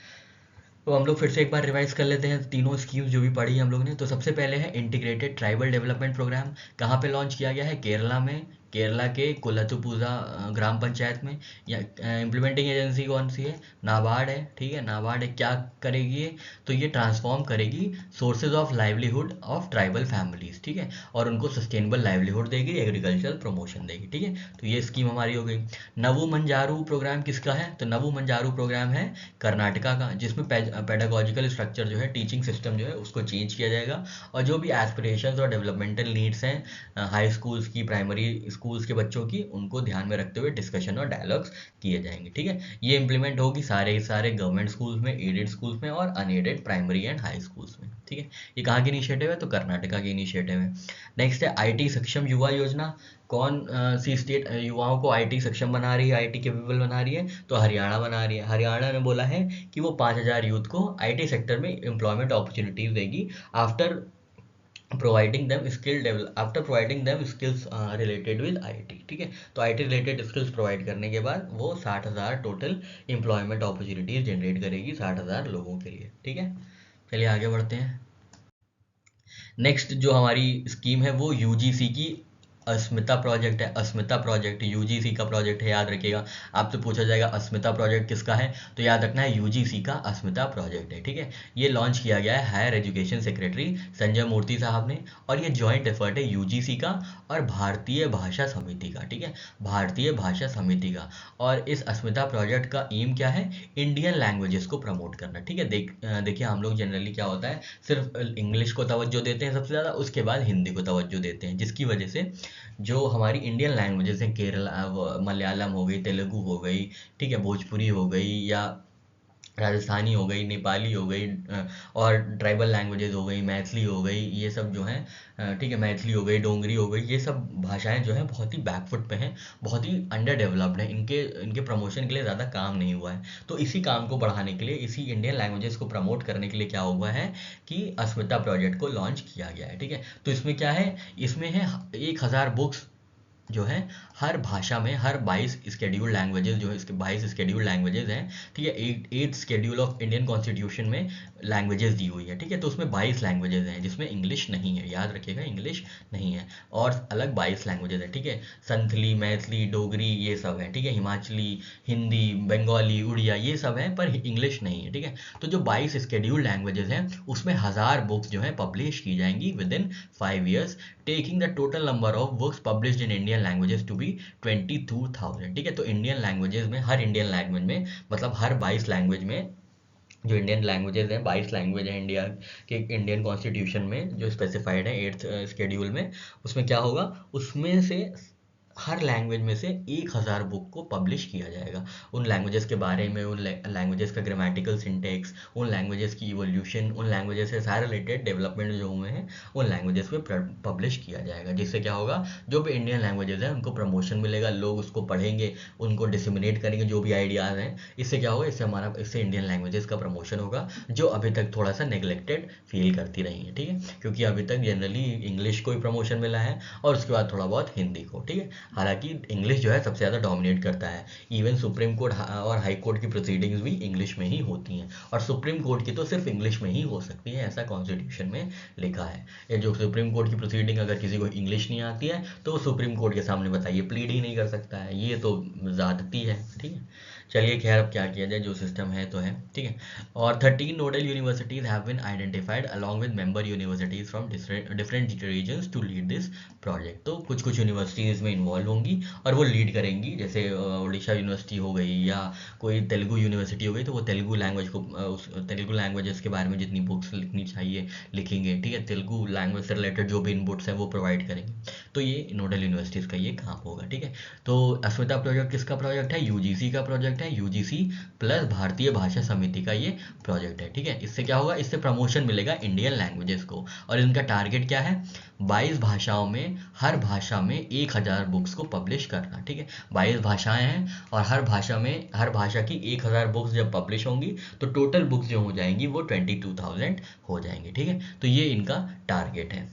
तो हम लोग फिर से एक बार रिवाइज कर लेते हैं तीनों स्कीम्स जो भी पढ़ी हम लोग ने। तो सबसे पहले है इंटीग्रेटेड ट्राइबल डेवलपमेंट प्रोग्राम। कहाँ पे लॉन्च किया गया है, केरला में, केरला के कोलथुपुजा ग्राम पंचायत में। या इम्प्लीमेंटिंग एजेंसी कौन सी है, नाबार्ड है। ठीक है, नाबार्ड है, क्या करेगी ये, तो ये ट्रांसफॉर्म करेगी sources of livelihood of tribal families. ठीक है, और उनको सस्टेनेबल लाइवलीहुड देगी, एग्रीकल्चरल प्रमोशन देगी। ठीक है, तो ये स्कीम हमारी हो गई। नवू मंजारू प्रोग्राम किसका है, तो नवू मंजारू प्रोग्राम है कर्नाटका का, जिसमें पेडागोजिकल स्ट्रक्चर जो है, टीचिंग सिस्टम जो है, उसको चेंज किया जाएगा। और जो भी एस्पिरेशंस और डेवलपमेंटल नीड्स हैं हाई स्कूल्स की, प्राइमरी स्कूल्स के बच्चों की, उनको ध्यान में रखते हुए डिस्कशन और डायलॉग्स किए जाएंगे। ठीक है, ये इंप्लीमेंट होगी सारे गवर्नमेंट स्कूल्स में, एडेड स्कूल्स में और unaided primary and high schools में। ठीक है, ये कहाँ की इनिशिएटिव है, तो कर्नाटका की इनिशिएटिव है। नेक्स्ट है आईटी सक्षम युवा योजना। कौन सी स्टेट युवाओं को आईटी सक्षम बना रही है, आईटी कैपेबल बना रही है, तो हरियाणा बना रही है। हरियाणा ने बोला है कि वो 5,000 यूथ को आईटी सेक्टर में एम्प्लॉयमेंट अपॉर्चुनिटीज देगी after providing them skills related with IT। ठीक है, तो IT रिलेटेड स्किल्स प्रोवाइड करने के बाद वो 60,000 टोटल एम्प्लॉयमेंट अपॉर्चुनिटीज जनरेट करेगी 60,000 लोगों के लिए। ठीक है, चलिए आगे बढ़ते हैं। नेक्स्ट जो हमारी स्कीम है वो यूजीसी की अस्मिता प्रोजेक्ट है। अस्मिता प्रोजेक्ट यूजीसी का प्रोजेक्ट है, याद रखिएगा। आपसे पूछा जाएगा अस्मिता प्रोजेक्ट किसका है, तो याद रखना है यूजीसी का अस्मिता प्रोजेक्ट है। ठीक है, ये लॉन्च किया गया है हायर एजुकेशन सेक्रेटरी संजय मूर्ति साहब ने, और ये जॉइंट एफर्ट है यूजीसी का और भारतीय भाषा समिति का। ठीक है, भारतीय भाषा समिति का। और इस अस्मिता प्रोजेक्ट का एम क्या है, इंडियन लैंग्वेजेस को प्रमोट करना। ठीक है, देखिए हम लोग जनरली क्या होता है, सिर्फ इंग्लिश को तवज्जो देते हैं सबसे ज़्यादा, उसके बाद हिंदी को तवज्जो देते हैं, जिसकी वजह से जो हमारी इंडियन लैंग्वेजेस हैं, केरला मलयालम हो गई, तेलुगु हो गई, ठीक है, भोजपुरी हो गई, या राजस्थानी हो गई, नेपाली हो गई, और ट्राइबल लैंग्वेजेस हो गई, मैथिली हो गई, ये सब जो हैं, ठीक है, मैथिली हो गई, डोंगरी हो गई, ये सब भाषाएं जो हैं बहुत ही बैकफुट पे हैं, बहुत ही अंडर डेवलप्ड हैं, इनके प्रमोशन के लिए ज़्यादा काम नहीं हुआ है। तो इसी काम को बढ़ाने के लिए, इसी इंडियन लैंग्वेजेस को प्रमोट करने के लिए क्या हुआ है कि अस्मिता प्रोजेक्ट को लॉन्च किया गया है। ठीक है, तो इसमें क्या है, इसमें है 1,000 बुक्स जो है हर भाषा में, हर 22 स्केड्यूल लैंग्वेजेस जो है, इसके 22 स्केड्यूल लैंग्वेजेस हैं। ठीक है, 8 स्केड्यूल ऑफ इंडियन कॉन्स्टिट्यूशन में लैंग्वेजेस दी हुई है। ठीक है, तो उसमें 22 लैंग्वेजेस हैं, जिसमें इंग्लिश नहीं है, याद रखिएगा, इंग्लिश नहीं है, और अलग 22 लैंग्वेजेस है। ठीक है, संथली, मैथिली, डोगरी, ये सब है। ठीक है, हिमाचली, हिंदी, बंगाली, उड़िया, ये सब है, पर इंग्लिश नहीं है। ठीक है, तो जो 22 स्केड्यूल लैंग्वेजेस हैं उसमें 1,000 बुक्स जो है पब्लिश की जाएंगी within 5 years, taking the total number of books published in Indian languages to be 22,000। ठीक है, तो इंडियन लैंग्वेजेस में, हर इंडियन लैंग्वेज में, मतलब हर 22 लैंग्वेज में, जो इंडियन लैंग्वेजेस हैं, 22 लैंग्वेज है इंडिया के इंडियन कॉन्स्टिट्यूशन में जो स्पेसिफाइड है 8th स्केड्यूल में, उसमें क्या होगा, उसमें से हर लैंग्वेज में से 1000 बुक को पब्लिश किया जाएगा। उन लैंग्वेजेस के बारे में, उन लैंग्वेजेस का ग्रामेटिकल सिंटेक्स, उन लैंग्वेजेस की इवोल्यूशन, उन लैंग्वेजेस से सारे रिलेटेड डेवलपमेंट जो हुए हैं उन लैंग्वेजेस पे पब्लिश किया जाएगा। जिससे क्या होगा, जो भी इंडियन लैंग्वेजेस हैं उनको प्रमोशन मिलेगा, लोग उसको पढ़ेंगे, उनको डिसमिनेट करेंगे जो भी आइडियाज़ हैं। इससे क्या होगा, इससे इंडियन लैंग्वेजेस का प्रमोशन होगा, जो अभी तक थोड़ा सा नेग्लेक्टेड फील करती रही है। ठीक है, क्योंकि अभी तक जनरली इंग्लिश को ही प्रमोशन मिला है और उसके बाद थोड़ा बहुत हिंदी को। ठीक है, हालांकि इंग्लिश जो है सबसे ज़्यादा डोमिनेट करता है। इवन सुप्रीम कोर्ट और हाई कोर्ट की प्रोसीडिंग्स भी इंग्लिश में ही होती हैं, और सुप्रीम कोर्ट की तो सिर्फ इंग्लिश में ही हो सकती है, ऐसा कॉन्स्टिट्यूशन में लिखा है। ये जो सुप्रीम कोर्ट की प्रोसीडिंग अगर किसी को इंग्लिश नहीं आती है तो वो सुप्रीम कोर्ट के सामने बताइए प्लीड ही नहीं कर सकता है, ये तो ज़्यादती है। ठीक है, चलिए खैर अब क्या किया जाए, जो सिस्टम है तो है। ठीक है, और 13 nodal universities have been identified along with member universities from different regions to lead this project. तो कुछ कुछ यूनिवर्सिटीज इसमें इन्वॉल्व होंगी और वो लीड करेंगी, जैसे उड़ीसा यूनिवर्सिटी हो गई या कोई तेलुगु यूनिवर्सिटी हो गई, तो वो तेलुगु लैंग्वेज को तेलुगु लैंग्वेजेस के बारे में जितनी बुक्स लिखनी चाहिए लिखेंगे। ठीक है, तेलुगु लैंग्वेज से रिलेटेड जो भी इनपुट्स हैं वो प्रोवाइड करेंगे। तो ये नोडल यूनिवर्सिटीज का ये काम होगा। ठीक है, तो अस्मिता प्रोजेक्ट किसका प्रोजेक्ट है, यूजीसी का प्रोजेक्ट है, यूजीसी प्लस भारतीय भाषा समिति का ये प्रोजेक्ट है। ठीक है, इससे क्या होगा, इससे प्रमोशन मिलेगा इंडियन लैंग्वेजेस को, और इनका टारगेट क्या है, 22 भाषाओं में, हर भाषा में 1000 बुक्स को पब्लिश करना। ठीक है, 22 भाषाएं हैं और हर भाषा की 1000 बुक्स जब पब्लिश होंगी तो टोटल बुक्स जो हो जाएंगी वो 22,000 हो जाएंगी। ठीक है, तो ये इनका टारगेट है।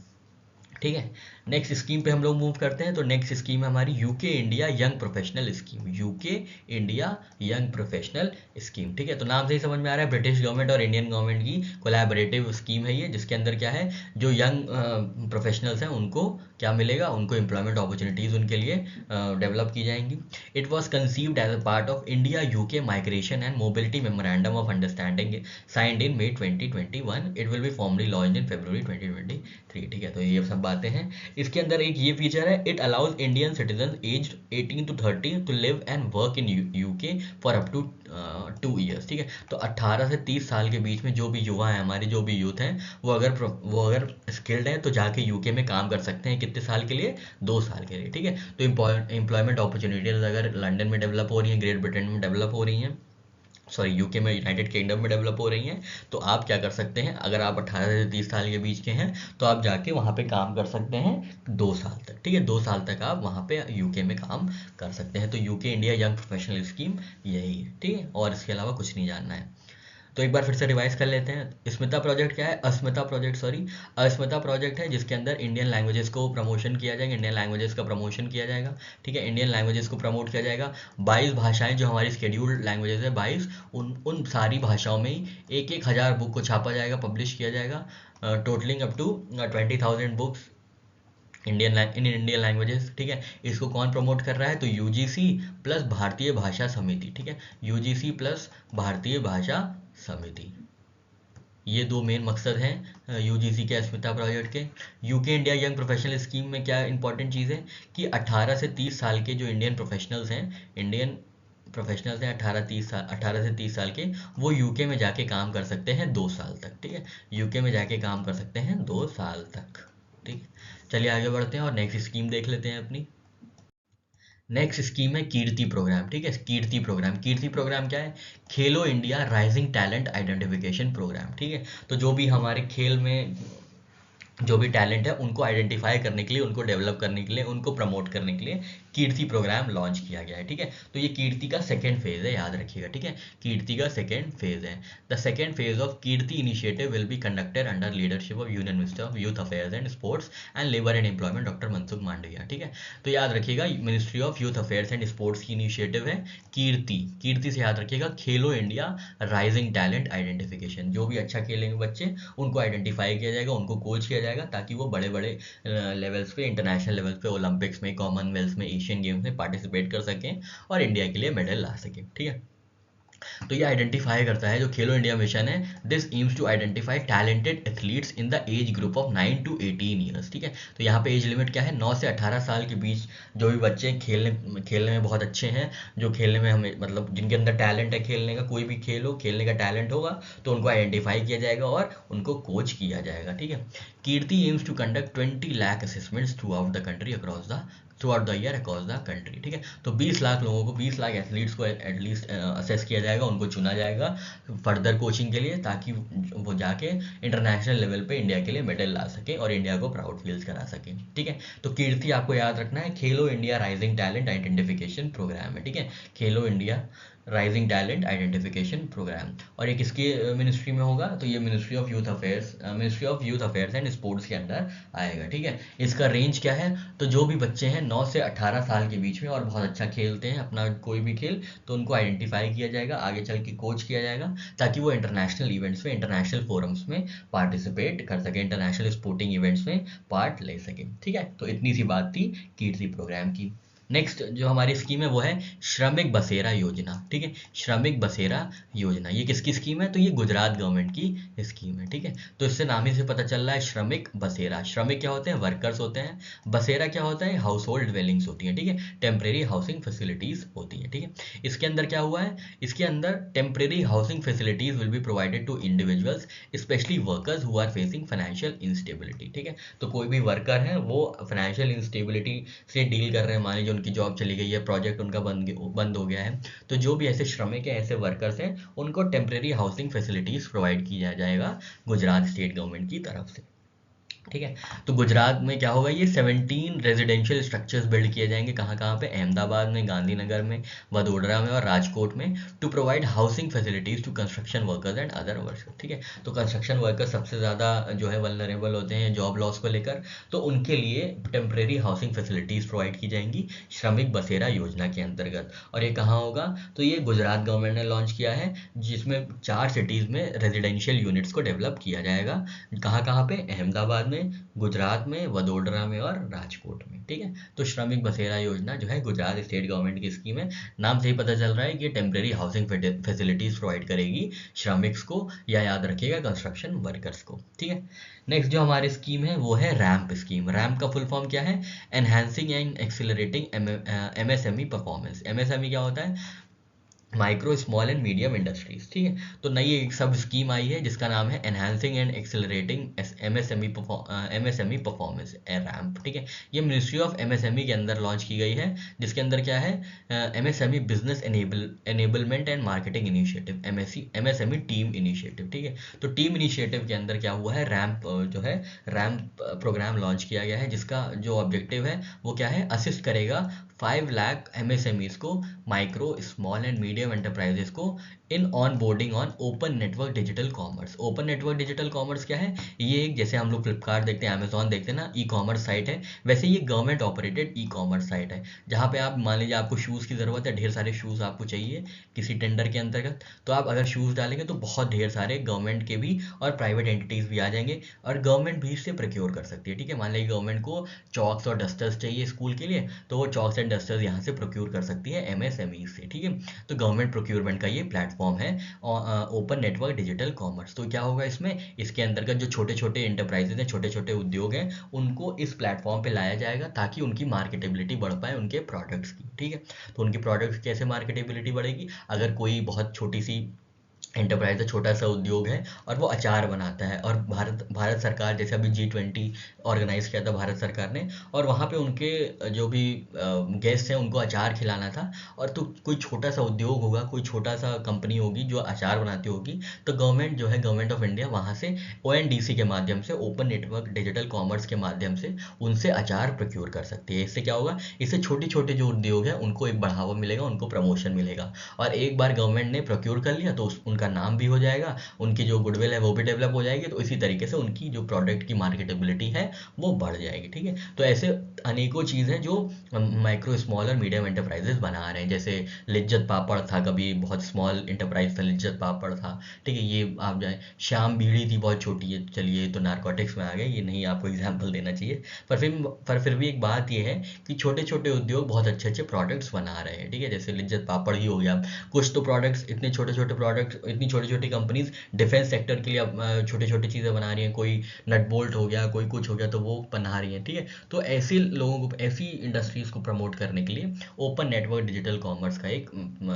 ठीक है, नेक्स्ट स्कीम पे हम लोग मूव करते हैं। तो नेक्स्ट स्कीम है हमारी UK India young professional scheme, UK India young professional scheme. ठीक है, तो नाम से ही समझ में आ रहा है ब्रिटिश गवर्नमेंट और इंडियन गवर्नमेंट की कोलैबोरेटिव स्कीम है ये, जिसके अंदर क्या है, जो यंग प्रोफेशनल्स हैं उनको क्या मिलेगा, उनको एम्प्लॉयमेंट अपॉर्चुनिटीज़ उनके लिए डेवलप की जाएंगी। It was conceived as a part of India UK migration and mobility memorandum of understanding signed in May 2021। It will be formally launched in February 2023। ठीक है, तो ये सब बातें हैं। इसके अंदर एक ये फीचर है, it allows Indian citizen aged 18 to 30 to live and work in UK for up to 2 years। ठीक है, तो 18 से 30 साल के बीच में जो भी युवा हैं हमारे, जो भी यूथ हैं, वो अगर स्किल्ड हैं तो जाके यूके में काम कर सकते हैं। कितने साल के लिए, 2 साल के लिए। ठीक है, तो एम्प्लॉयमेंट अपॉर्चुनिटीज अगर लंदन में डेवलप हो रही हैं, ग्रेट ब्रिटेन में डेवलप हो रही हैं, सॉरी यूके में, यूनाइटेड किंगडम में डेवलप हो रही हैं, तो आप क्या कर सकते हैं, अगर आप 18 से 30 साल के बीच के हैं तो आप जाके वहाँ पे काम कर सकते हैं 2 साल तक। ठीक है, 2 साल तक आप वहाँ पे यूके में काम कर सकते हैं। तो UK India young professional scheme यही है। ठीक है, और इसके अलावा कुछ नहीं जानना है। तो एक बार फिर से रिवाइज कर लेते हैं। स्मिता प्रोजेक्ट क्या है, अस्मिता प्रोजेक्ट है जिसके अंदर इंडियन लैंग्वेजेस को प्रमोशन किया जाएगा, इंडियन लैंग्वेजेस का प्रमोशन किया जाएगा। ठीक है, इंडियन लैंग्वेजेस को प्रमोट किया जाएगा। 22 भाषाएं जो हमारी शेड्यूल्ड लैंग्वेजेस है 22, उन सारी भाषाओं में ही 1000 बुक को छापा जाएगा, पब्लिश किया जाएगा, totalling up to 20,000 books in Indian languages. ठीक है, इसको कौन प्रमोट कर रहा है, तो यूजीसी प्लस भारतीय भाषा समिति। ठीक है, यूजीसी प्लस भारतीय भाषा समिति, ये 2 मेन मकसद हैं यूजीसी के अस्मिता प्रोजेक्ट के। UK India young professional scheme में क्या इंपॉर्टेंट चीज़ है कि 18 से 30 साल के जो इंडियन प्रोफेशनल्स हैं 18 से 30 साल के, वो यूके में जाके काम कर सकते हैं 2 साल तक। ठीक है, यूके में जाके काम कर सकते हैं 2 साल तक। ठीक है, चलिए आगे बढ़ते हैं और नेक्स्ट स्कीम देख लेते हैं अपनी। नेक्स्ट स्कीम है कीर्ति प्रोग्राम। ठीक है, कीर्ति प्रोग्राम क्या है, Khelo India rising talent identification programme. ठीक है, तो जो भी हमारे खेल में जो भी टैलेंट है उनको आइडेंटिफाई करने के लिए, उनको डेवलप करने के लिए, उनको प्रमोट करने के लिए कीर्ति प्रोग्राम लॉन्च किया गया है। ठीक है, तो ये कीर्ति का सेकेंड फेज है, याद रखिएगा। ठीक है, कीर्ति का सेकेंड फेज है। The second phase of Kirti initiative will be conducted under leadership of union minister of youth affairs and sports and labour and employment doctor Mansukh Mandaviya. ठीक है, तो याद रखिएगा ministry of youth affairs and sports की initiative है कीर्ति से याद रखिएगा खेलो इंडिया राइजिंग टैलेंट आइडेंटिफिकेशन। जो भी अच्छा खेलेंगे बच्चे उनको आइडेंटिफाई किया जाएगा, उनको कोच किया जाएगा, ताकि वो बड़े बड़े लेवल्स पे, इंटरनेशनल लेवल्स पे, ओलंपिक्स में, कॉमनवेल्थ में, एशियन गेम्स में पार्टिसिपेट कर सकें और इंडिया के लिए मेडल ला सकें। ठीक है, तो ये आइडेंटिफाई करता है, जो खेलो इंडिया मिशन है, this aims to identify talented athletes in the age group of 9 to 18 years. ठीक है, तो यहाँ पे एज लिमिट क्या है, 9 से 18 साल के बीच जो भी बच्चे खेलने में बहुत अच्छे हैं, जो खेलने में हमें मतलब जिनके अंदर टैलेंट है खेलने का, कोई भी खेल हो, खेलने का टैलेंट होगा तो उनको आइडेंटिफाई किया जाएगा और उनको कोच किया जाएगा। ठीक है, Kirti aims to conduct 20 lakh assessments throughout the country across the throughout the year across the country. ठीक है, तो 20 लाख लोगों को, 20 लाख एथलीट्स को एटलीस्ट असेस किया जाएगा, उनको चुना जाएगा फर्दर कोचिंग के लिए, ताकि वो जाके इंटरनेशनल लेवल पे इंडिया के लिए मेडल ला सके और इंडिया को प्राउड फील्स करा सके। ठीक है, तो कीर्ति आपको याद रखना है, Khelo India rising talent identification programme है। ठीक है, Khelo India rising talent identification programme. और ये किसकी मिनिस्ट्री में होगा, तो ये ministry of youth affairs and sports के अंडर आएगा। ठीक है, इसका रेंज क्या है, तो जो भी बच्चे हैं 9 से 18 साल के बीच में और बहुत अच्छा खेलते हैं अपना कोई भी खेल, तो उनको आइडेंटिफाई किया जाएगा, आगे चल के कोच किया जाएगा, ताकि वो इंटरनेशनल इवेंट्स में, इंटरनेशनल फोरम्स में पार्टिसिपेट कर सके, इंटरनेशनल स्पोर्टिंग इवेंट्स में पार्ट ले सके। ठीक है, तो इतनी सी बात थी कीर्ति प्रोग्राम की। नेक्स्ट जो हमारी स्कीम है वो है श्रमिक बसेरा योजना। ठीक है, श्रमिक बसेरा योजना ये किसकी स्कीम है, तो ये गुजरात गवर्नमेंट की स्कीम है। ठीक है, तो इससे नाम ही से पता चल रहा है श्रमिक बसेरा। श्रमिक क्या होते हैं, वर्कर्स होते हैं। बसेरा क्या होता है, हाउस होल्ड ड्वेलिंग्स होती हैं। ठीक है, टेम्परेरी हाउसिंग फैसिलिटीज होती हैं। ठीक है, इसके अंदर क्या हुआ है, इसके अंदर temporary housing facilities will be provided to individuals specially workers who are facing financial instability. ठीक है, तो कोई भी वर्कर है वो फाइनेंशियल इंस्टेबिलिटी से डील कर रहे हैं, मान लीजिए उनकी जॉब चली गई है, प्रोजेक्ट उनका बंद हो गया है, तो जो भी ऐसे श्रमिक है, ऐसे वर्कर्स हैं, उनको टेम्परेरी हाउसिंग फैसिलिटीज प्रोवाइड किया जाएगा गुजरात स्टेट गवर्नमेंट की तरफ से। ठीक है, तो गुजरात में क्या होगा, ये 17 रेजिडेंशियल स्ट्रक्चर्स बिल्ड किए जाएंगे। कहाँ कहाँ पे, अहमदाबाद में, गांधीनगर में, वडोदरा में और राजकोट में, to provide housing facilities to construction workers and other workers. ठीक है, तो कंस्ट्रक्शन वर्कर्स सबसे ज़्यादा जो है वल्नरेबल होते हैं जॉब लॉस को लेकर, तो उनके लिए टेम्परेरी हाउसिंग फैसिलिटीज प्रोवाइड की जाएंगी श्रमिक बसेरा योजना के अंतर्गत। और ये कहाँ होगा, तो ये गुजरात गवर्नमेंट ने लॉन्च किया है, जिसमें 4 सिटीज़ में रेजिडेंशियल यूनिट्स को डेवलप किया जाएगा। कहाँ कहाँ पे, अहमदाबाद में, गुजरात में, वडोदरा में और राजकोट में। ठीक है, तो श्रमिक बसेरा योजना जो है गुजरात स्टेट गवर्नमेंट की स्कीम है। नाम से ही पता चल रहा है कि टेम्परेरी हाउसिंग फैसिलिटीज प्रोवाइड करेगी श्रमिक्स को, या याद रखिएगा कंस्ट्रक्शन वर्कर्स को। ठीक है, नेक्स्ट जो हमारी स्कीम है वो है रैम्प स्कीम। रैम्प का फुल फॉर्म क्या है, enhancing and accelerating MSME performance. MSME क्या होता है, micro small and medium industries. ठीक है, तो नई एक सब स्कीम आई है जिसका नाम है enhancing and accelerating MSME performance ramp. ठीक है, ये मिनिस्ट्री ऑफ एमएसएमई के अंदर लॉन्च की गई है, जिसके अंदर क्या है, MSME business enablement and marketing initiative, MSME team initiative. ठीक है, तो टीम इनिशिएटिव के अंदर क्या हुआ है, रैम्प जो है रैम्प प्रोग्राम लॉन्च किया गया है, जिसका जो ऑब्जेक्टिव है वो क्या है, असिस्ट करेगा 5 लाख एमएसएमईज को, micro small and medium enterprises को, in onboarding on open network digital commerce. Open network digital commerce क्या है, ये एक जैसे हम लोग फ्लिपकार्ट देखते हैं, अमेजॉन देखते हैं ना, ई कॉमर्स साइट है, वैसे ये government operated e commerce site है, जहाँ पे आप मान लीजिए आपको शूज़ की ज़रूरत है, ढेर सारे शूज़ आपको चाहिए किसी टेंडर के अंतर्गत, तो आप अगर शूज़ डालेंगे तो बहुत ढेर सारे गवर्नमेंट के भी और प्राइवेट एंटिटीज़ भी आ जाएंगे, और गवर्नमेंट भी इससे प्रोक्योर कर सकती है। ठीक है, मान लीजिए गवर्नमेंट को चॉक्स और डस्टर्स चाहिए स्कूल के लिए, तो वो चॉक्स एंड डस्टर्स यहाँ से प्रोक्योर कर सकती है एमएसएमई से। ठीक है, तो गवर्नमेंट प्रोक्योरमेंट का ये प्लेटफॉर्म है ओपन नेटवर्क डिजिटल कॉमर्स। तो क्या होगा इसमें, इसके अंतर्गत जो छोटे छोटे इंटरप्राइजेज हैं, छोटे छोटे उद्योग हैं, उनको इस प्लेटफॉर्म पे लाया जाएगा, ताकि उनकी मार्केटेबिलिटी बढ़ पाए उनके प्रोडक्ट्स की। ठीक है, तो उनकी प्रोडक्ट्स कैसे मार्केटेबिलिटी बढ़ेगी, अगर कोई बहुत छोटी सी एंटरप्राइज है, छोटा सा उद्योग है, और वो अचार बनाता है, और भारत सरकार जैसे अभी G20 ऑर्गेनाइज किया था भारत सरकार ने, और वहाँ पे उनके जो भी गेस्ट हैं उनको अचार खिलाना था, और तो कोई छोटा सा उद्योग होगा, कोई छोटा सा कंपनी होगी जो अचार बनाती होगी, तो गवर्नमेंट जो है, गवर्नमेंट ऑफ इंडिया वहाँ से ONDC के माध्यम से, ओपन नेटवर्क डिजिटल कॉमर्स के माध्यम से उनसे अचार प्रोक्योर कर सकती है। इससे क्या होगा, इससे छोटे छोटे जो उद्योग हैं उनको एक बढ़ावा मिलेगा, उनको प्रमोशन मिलेगा, और एक बार गवर्नमेंट ने प्रोक्योर कर लिया तो उनका नाम भी हो जाएगा, उनकी जो गुडविल है वो भी डेवलप हो जाएगी, तो इसी तरीके से उनकी जो प्रोडक्ट की मार्केटेबिलिटी है वो बढ़ जाएगी। ठीक है, तो ऐसे अनेकों चीज़ हैं जो माइक्रो स्मॉल और मीडियम एंटरप्राइजेस बना रहे हैं, जैसे लिज्जत पापड़ था, कभी बहुत स्मॉल इंटरप्राइज था, लिज्जत पापड़ था। ठीक है, ये आप जाए, शाम बीड़ी थी, बहुत छोटी है, चलिए तो नारकोटिक्स में आ गए, ये नहीं आपको एग्जाम्पल देना चाहिए, पर फिर भी एक बात ये है कि छोटे छोटे उद्योग बहुत अच्छे अच्छे प्रोडक्ट्स बना रहे हैं। ठीक है, जैसे लिज्जत पापड़ ही हो गया, कुछ तो प्रोडक्ट्स, इतने छोटे छोटे प्रोडक्ट्स, इतनी छोटी छोटी कंपनीज डिफेंस सेक्टर के लिए अब छोटी छोटी चीज़ें बना रही हैं, कोई नट बोल्ट हो गया, कोई कुछ हो गया, तो वो बना रही है, ठीक है। तो ऐसे लोगों को, ऐसी इंडस्ट्रीज को प्रमोट करने के लिए ओपन नेटवर्क डिजिटल कॉमर्स का एक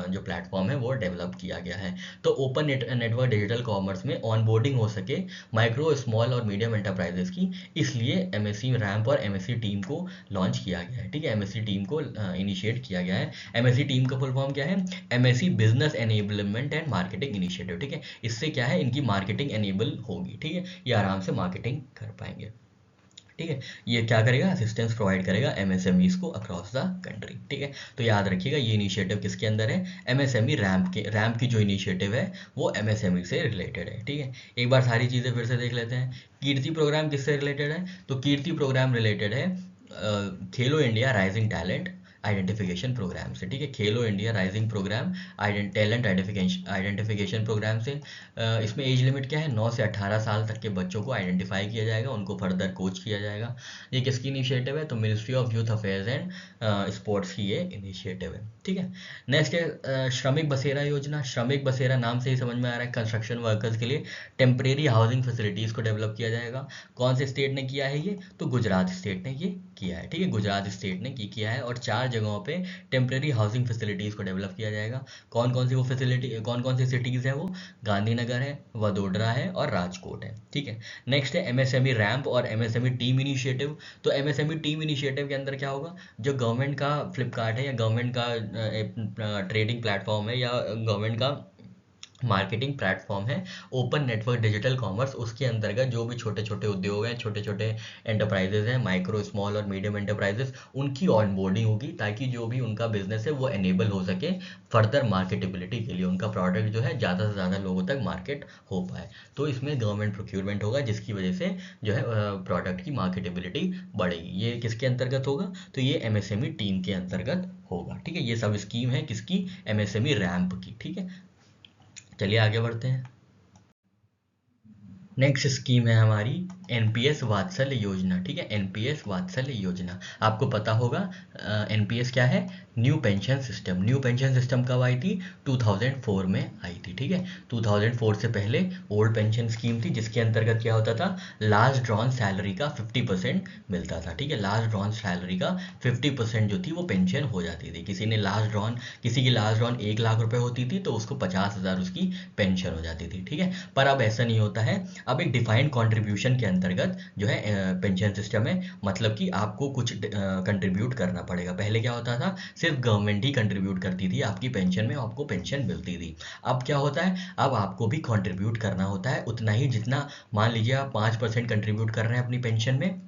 जो प्लेटफॉर्म है वो डेवलप किया गया है। तो ओपन नेटवर्क डिजिटल कॉमर्स में ऑनबोर्डिंग हो सके माइक्रो, स्मॉल और मीडियम एंटरप्राइजेस की, इसलिए एमएससी रैम्प और एमएससी टीम को लॉन्च किया गया है, ठीक है। एमएससी टीम को इनिशिएट किया गया है। एमएससी टीम का फुल फॉर्म क्या है? MSc business enablement and marketing initiative, ठीक है। इससे क्या है, इनकी मार्केटिंग एनेबल होगी, ठीक है, ये आराम से मार्केटिंग कर पाएंगे, ठीक है। ये क्या करेगा? असिस्टेंस प्रोवाइड करेगा एमएसएमईज को अक्रॉस द कंट्री, ठीक है। तो याद रखिएगा ये इनिशिएटिव किसके अंदर है? एमएसएमई रैम्प की जो इनिशिएटिव है वो एमएसएमई से रिलेटेड है, ठीक है। एक बार सारी चीज़ें फिर से देख लेते हैं। कीर्ति प्रोग्राम किससे रिलेटेड है? तो कीर्ति प्रोग्राम रिलेटेड है Khelo India rising talent identification programme से, ठीक है। Khelo India rising programme talent identification programme से। इसमें एज लिमिट क्या है? 9 से 18 साल तक के बच्चों को आइडेंटिफाई किया जाएगा, उनको फर्दर कोच किया जाएगा। ये किसकी इनिशिएटिव है? तो ministry of youth affairs and sports की ये इनिशिएटिव है, ठीक है। नेक्स्ट है श्रमिक बसेरा योजना। श्रमिक बसेरा नाम से ही समझ में आ रहा है, कंस्ट्रक्शन वर्कर्स के लिए टेम्परेरी हाउसिंग फैसिलिटीज़ को डेवलप किया जाएगा। कौन से स्टेट ने किया है ये? तो गुजरात स्टेट ने ये किया है, ठीक है। गुजरात स्टेट ने किया है, और 4 जगहों पे टेम्परेरी हाउसिंग फैसिलिटीज़ को डेवलप किया जाएगा। कौन कौन सी वो फैसिलिटी, कौन कौन सी सिटीज़ हैं? वो गांधीनगर है, वडोदरा है और राजकोट है, ठीक है। नेक्स्ट है एमएसएमई रैम्प और एमएसएमई टीम इनिशिएटिव। तो एमएसएमई टीम इनिशिएटिव के अंदर क्या होगा? जो गवर्नमेंट का फ्लिपकार्ट है या गवर्नमेंट का ट्रेडिंग प्लेटफॉर्म है या गवर्नमेंट का मार्केटिंग प्लेटफॉर्म है ओपन नेटवर्क डिजिटल कॉमर्स, उसके अंतर्गत जो भी छोटे छोटे उद्योग हैं, छोटे छोटे एंटरप्राइजेज हैं, माइक्रो, स्मॉल और मीडियम एंटरप्राइजेज, उनकी ऑनबोर्डिंग होगी ताकि जो भी उनका बिजनेस है वो एनेबल हो सके फर्दर मार्केटेबिलिटी के लिए, उनका प्रोडक्ट जो है ज़्यादा से ज़्यादा लोगों तक मार्केट हो पाए। तो इसमें गवर्नमेंट प्रोक्योरमेंट होगा, जिसकी वजह से जो है प्रोडक्ट की मार्केटेबिलिटी बढ़ेगी। ये किसके अंतर्गत होगा? तो ये एमएसएमई टीम के अंतर्गत होगा, ठीक है। ये सब स्कीम है किसकी? एमएसएमई रैम्प की, ठीक है। चलिए आगे बढ़ते हैं। नेक्स्ट स्कीम है हमारी एनपीएस वात्सल्य योजना, ठीक है। एनपीएस वात्सल्य योजना, आपको पता होगा एनपीएस क्या है? New pension system. New pension system कब आई थी? 2004 में आई थी, ठीक है। 2004 से पहले ओल्ड पेंशन स्कीम थी, जिसके अंतर्गत क्या होता था? लास्ट ड्रॉन सैलरी का 50% मिलता था, ठीक है। लास्ट ड्रॉन सैलरी का 50% जो थी वो पेंशन हो जाती थी। किसी की लास्ट ड्रॉन 1 लाख रुपए होती थी तो उसको 50,000 उसकी पेंशन हो जाती थी, ठीक है। पर अब ऐसा नहीं होता है। अब एक डिफाइंड कंट्रीब्यूशन के अंतर्गत जो है पेंशन सिस्टम है, मतलब कि आपको कुछ कंट्रीब्यूट करना पड़ेगा। पहले क्या होता था? सिर्फ गवर्नमेंट ही कंट्रीब्यूट करती थी आपकी पेंशन में, आपको पेंशन मिलती थी। अब क्या होता है? अब आपको भी कंट्रीब्यूट करना होता है उतना ही, जितना मान लीजिए आप 5% कंट्रीब्यूट कर रहे हैं अपनी पेंशन में,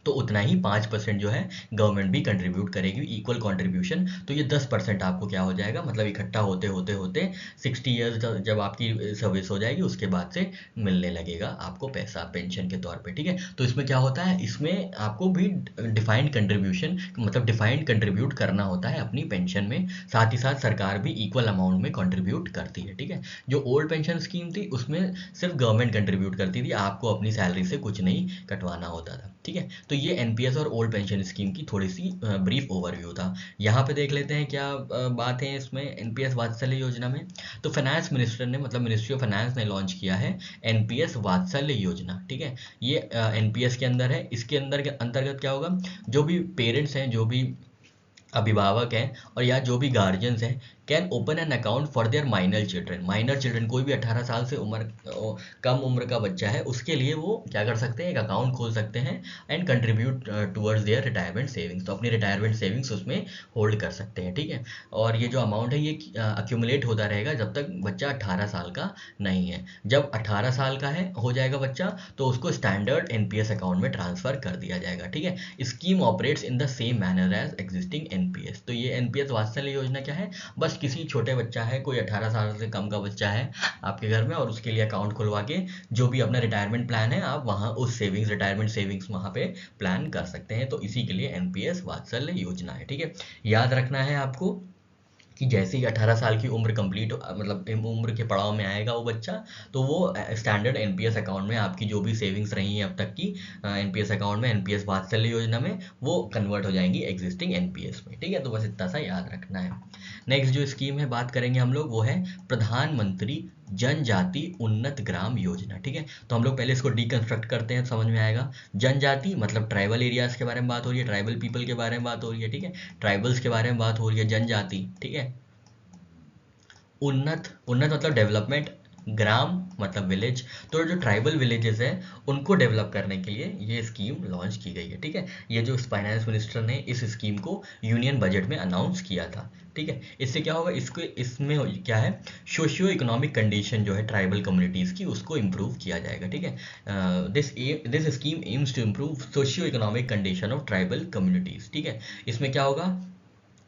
तो उतना ही 5% जो है गवर्नमेंट भी कंट्रीब्यूट करेगी, इक्वल कंट्रीब्यूशन। तो ये 10% आपको क्या हो जाएगा? मतलब इकट्ठा होते होते होते 60 ईयर्स जब आपकी सर्विस हो जाएगी उसके बाद से मिलने लगेगा आपको पैसा पेंशन के तौर पे, ठीक है। तो इसमें क्या होता है? इसमें आपको भी डिफाइंड कंट्रीब्यूशन, मतलब डिफाइंड कंट्रीब्यूट करना होता है अपनी पेंशन में, साथ ही साथ सरकार भी इक्वल अमाउंट में कंट्रीब्यूट करती है, ठीक है। जो ओल्ड पेंशन स्कीम थी उसमें सिर्फ गवर्नमेंट कंट्रीब्यूट करती थी, आपको अपनी सैलरी से कुछ नहीं कटवाना होता था, ठीक है। तो ये एनपीएस और ओल्ड पेंशन स्कीम की थोड़ी सी ब्रीफ ओवरव्यू था। यहाँ पे देख लेते हैं क्या बात है इसमें एनपीएस वात्सल्य योजना में। तो फाइनेंस मिनिस्टर ने, मतलब मिनिस्ट्री ऑफ फाइनेंस ने लॉन्च किया है एनपीएस वात्सल्य योजना, ठीक है। ये एनपीएस के अंदर है। इसके अंतर्गत क्या होगा? जो भी पेरेंट्स हैं, जो भी अभिभावक हैं और या जो भी गार्जियंस हैं, can open an account for their minor children. Minor children, कोई भी 18 साल से कम उम्र का बच्चा है, उसके लिए वो क्या कर सकते हैं? एक अकाउंट खोल सकते हैं and contribute towards their retirement savings. तो अपनी रिटायरमेंट सेविंग्स उसमें होल्ड कर सकते हैं, ठीक है। और ये जो अमाउंट है ये अक्यूमुलेट होता रहेगा जब तक बच्चा 18 साल का नहीं है। जब 18 साल का है, हो जाएगा बच्चा, तो उसको स्टैंडर्ड एनपीएस अकाउंट में ट्रांसफर कर दिया जाएगा, ठीक है। Scheme operates in the same manner as existing NPS. तो ये एनपीएस वात्सल्य योजना क्या है? बस किसी छोटे बच्चा है, कोई 18 साल से कम का बच्चा है आपके घर में, और उसके लिए अकाउंट खुलवा के जो भी अपना रिटायरमेंट प्लान है आप वहाँ उस रिटायरमेंट सेविंग्स वहाँ पे प्लान कर सकते हैं। तो इसी के लिए एनपीएस वात्सल्य योजना है, ठीक है। याद रखना है आपको कि जैसे ही 18 साल की उम्र कंप्लीट, मतलब उम्र के पड़ाव में आएगा वो बच्चा, तो वो स्टैंडर्ड एनपीएस अकाउंट में आपकी जो भी सेविंग्स रही हैं अब तक की एनपीएस अकाउंट में, एनपीएस वात्सल्य योजना में, वो कन्वर्ट हो जाएंगी एग्जिस्टिंग एनपीएस में, ठीक है। तो बस इतना सा याद रखना है। नेक्स्ट जो स्कीम है बात करेंगे हम लोग, वो है प्रधानमंत्री जनजाति उन्नत ग्राम योजना। ठीक है, तो हम लोग पहले इसको डीकंस्ट्रक्ट करते हैं, समझ में आएगा। जनजाति मतलब ट्राइबल एरियाज के बारे में बात हो रही है, ट्राइबल पीपल के बारे में बात हो रही है। ठीक है, ट्राइबल्स के बारे में बात हो रही है, जनजाति। ठीक है, उन्नत, उन्नत मतलब डेवलपमेंट, ग्राम मतलब विलेज। तो जो ट्राइबल विलेजेस हैं उनको डेवलप करने के लिए ये स्कीम लॉन्च की गई है। ठीक है, ये जो फाइनेंस मिनिस्टर ने इस स्कीम को यूनियन बजट में अनाउंस किया था। ठीक है, इससे क्या होगा, इसको इसमें क्या है, सोशियो इकोनॉमिक कंडीशन जो है ट्राइबल कम्युनिटीज़ की उसको इम्प्रूव किया जाएगा। ठीक है, this scheme aims to improve socio economic condition of tribal communities. ठीक है, इसमें क्या होगा,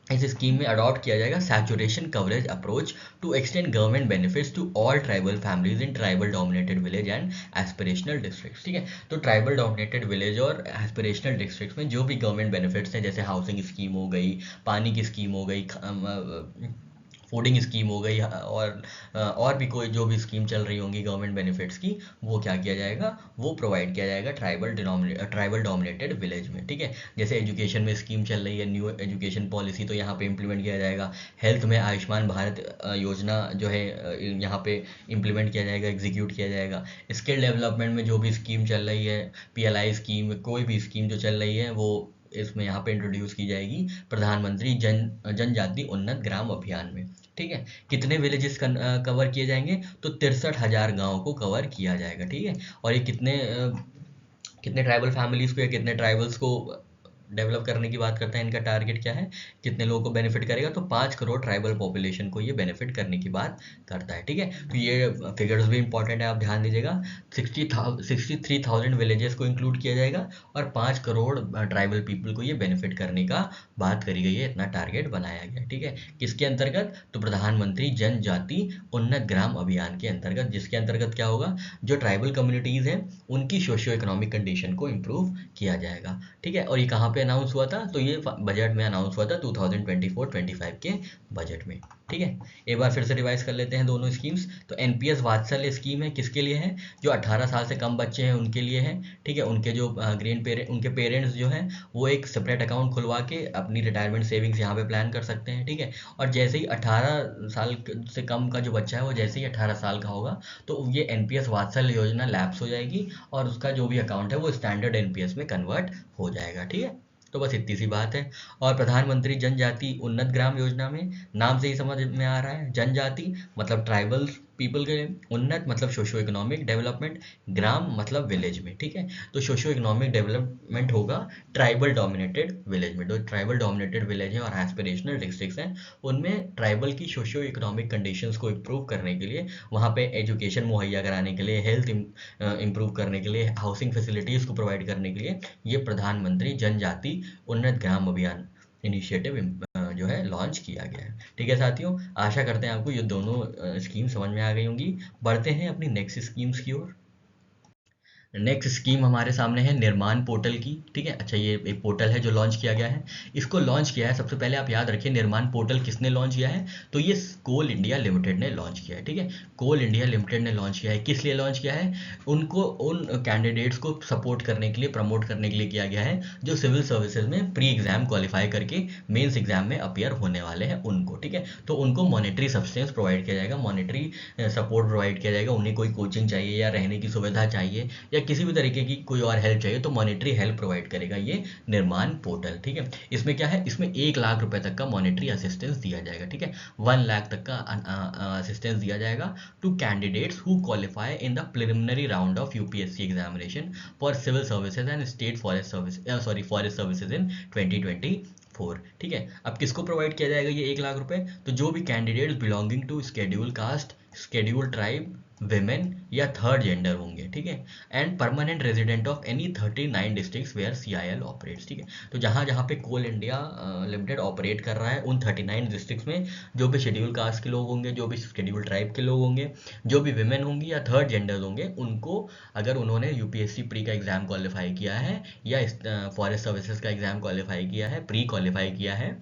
इस स्कीम में अडॉप्ट किया जाएगा saturation coverage approach to extend government benefits to all tribal families in tribal dominated village and aspirational districts. ठीक है, तो ट्राइबल डोमिनेटेड विलेज और एस्पिरेशनल डिस्ट्रिक्ट्स में जो भी गवर्नमेंट बेनिफिट्स हैं, जैसे हाउसिंग स्कीम हो गई, पानी की स्कीम हो गई, फूडिंग स्कीम हो गई, और भी कोई जो भी स्कीम चल रही होंगी गवर्नमेंट बेनिफिट्स की, वो क्या किया जाएगा, वो प्रोवाइड किया जाएगा ट्राइबल डोमिनेटेड विलेज में। ठीक है, जैसे एजुकेशन में स्कीम चल रही है, न्यू एजुकेशन पॉलिसी, तो यहाँ पे इम्प्लीमेंट किया जाएगा। हेल्थ में आयुष्मान भारत योजना जो है यहाँ पे इम्प्लीमेंट किया जाएगा, एग्जीक्यूट किया जाएगा। स्किल डेवलपमेंट में जो भी स्कीम चल रही है, PLI स्कीम, कोई भी स्कीम जो चल रही है, वो इसमें यहाँ पे इंट्रोड्यूस की जाएगी प्रधानमंत्री जनजाति उन्नत ग्राम अभियान में। ठीक है, कितने विलेजेस कवर किए जाएंगे, तो 63,000 गाँव को कवर किया जाएगा। ठीक है, और ये कितने ट्राइबल फैमिलीज को या कितने ट्राइबल्स को डेवलप करने की बात करता है, इनका टारगेट क्या है, कितने लोगों को बेनिफिट करेगा, तो 5 करोड़ ट्राइबल पॉपुलेशन को ये बेनिफिट करने की बात करता है। ठीक है, तो ये फिगर्स भी इंपॉर्टेंट है, आप ध्यान दीजिएगा। 63,000 विलेजेस को इंक्लूड किया जाएगा और 5 करोड़ ट्राइबल पीपल को ये बेनिफिट करने का बात करी गई है, इतना टारगेट बनाया गया है। ठीक है, किसके अंतर्गत, तो प्रधानमंत्री जनजाति उन्नत ग्राम अभियान के अंतर्गत, जिसके अंतर्गत क्या होगा, जो ट्राइबल कम्युनिटीज़ हैं उनकी सोशियो इकोनॉमिक कंडीशन को इम्प्रूव किया जाएगा। ठीक है, और ये कहाँ पे अनाउंस हुआ था, तो ये बजट में अनाउंस हुआ था 2024-25 के बजट में। ठीक है, एक बार फिर से रिवाइज कर लेते हैं दोनों स्कीम्स। तो NPS वात्सल्य स्कीम है, किसके लिए है, जो 18 साल से कम बच्चे हैं उनके लिए है। ठीक है, उनके जो उनके पेरेंट्स जो हैं वो एक सेपरेट अकाउंट खुलवा के अपनी रिटायरमेंट सेविंग्स यहाँ पे प्लान कर सकते हैं। ठीक है, और जैसे ही 18 साल से कम का जो बच्चा है वो जैसे ही 18 साल का होगा तो ये NPS वात्सल्य योजना लैप्स हो जाएगी और उसका जो भी अकाउंट है वो स्टैंडर्ड NPS में कन्वर्ट हो जाएगा। ठीक है, तो बस इतनी सी बात है। और प्रधानमंत्री जनजाति उन्नत ग्राम योजना में नाम से ही समझ में आ रहा है, जनजाति मतलब ट्राइबल पीपल के, उन्नत मतलब सोशो इकोनॉमिक डेवलपमेंट, ग्राम मतलब विलेज में। ठीक है, तो सोशो इकोनॉमिक डेवलपमेंट होगा ट्राइबल डोमिनेटेड विलेज में। जो ट्राइबल डोमिनेटेड विलेज है और एस्पिरेशनल डिस्ट्रिक्ट्स हैं उनमें ट्राइबल की सोशो इकोनॉमिक कंडीशंस को इम्प्रूव करने के लिए, वहाँ पे एजुकेशन मुहैया कराने के लिए, हेल्थ इम्प्रूव करने के लिए, हाउसिंग फैसिलिटीज़ को प्रोवाइड करने के लिए ये प्रधानमंत्री जनजाति उन्नत ग्राम अभियान इनिशिएटिव जो है लॉन्च किया गया है। ठीक है साथियों, आशा करते हैं आपको ये दोनों स्कीम समझ में आ गई होंगी। बढ़ते हैं अपनी नेक्स्ट स्कीम्स की ओर। नेक्स्ट स्कीम हमारे सामने है निर्माण पोर्टल की। ठीक है, अच्छा ये एक पोर्टल है जो लॉन्च किया गया है। इसको लॉन्च किया है, सबसे पहले आप याद रखिए निर्माण पोर्टल किसने लॉन्च किया है, तो ये कोल इंडिया लिमिटेड ने लॉन्च किया है। ठीक है, कोल इंडिया लिमिटेड ने लॉन्च किया है। किस लिए लॉन्च किया है, उनको उन कैंडिडेट्स को सपोर्ट करने के लिए, प्रमोट करने के लिए किया गया है जो सिविल सर्विसेज में प्री एग्जाम क्वालिफाई करके मेंस एग्जाम में अपीयर होने वाले हैं उनको। ठीक है, तो उनको मॉनेटरी सब्सटेंस प्रोवाइड किया जाएगा, मॉनेटरी सपोर्ट प्रोवाइड किया जाएगा। उन्हें कोई कोचिंग चाहिए या रहने की सुविधा चाहिए या किसी भी तरीके की कोई और हेल्प चाहिए तो मॉनेटरी हेल्प प्रोवाइड करेगा ये निर्माण पोर्टल। ठीक है, इसमें क्या है, इसमें 1 लाख रुपए तक का मॉनेटरी असिस्टेंस दिया जाएगा। ठीक है, 1 लाख तक का असिस्टेंस दिया जाएगा to candidates who qualify in the preliminary round of UPSC examination for civil services and state forest services in 2024। ठीक है, अब किसको प्रोवाइड किया जाएगा ये 1 लाख रुपए, तो जो भी candidates belonging to schedule caste, schedule tribe, women या थर्ड जेंडर होंगे। ठीक है, and permanent resident of any 39 districts where CIL operates. ठीक है, तो जहाँ जहाँ पे कोल इंडिया लिमिटेड ऑपरेट कर रहा है उन 39 डिस्ट्रिक्ट्स में जो भी शेड्यूल कास्ट के लोग होंगे, जो भी शेड्यूल ट्राइब के लोग होंगे, जो भी विमेन होंगी या थर्ड जेंडर होंगे, उनको अगर उन्होंने UPSC प्री का एग्जाम क्वालिफाई किया है या फॉरेस्ट सर्विसेज का एग्जाम क्वालिफाई किया है, प्री क्वालिफाई किया है,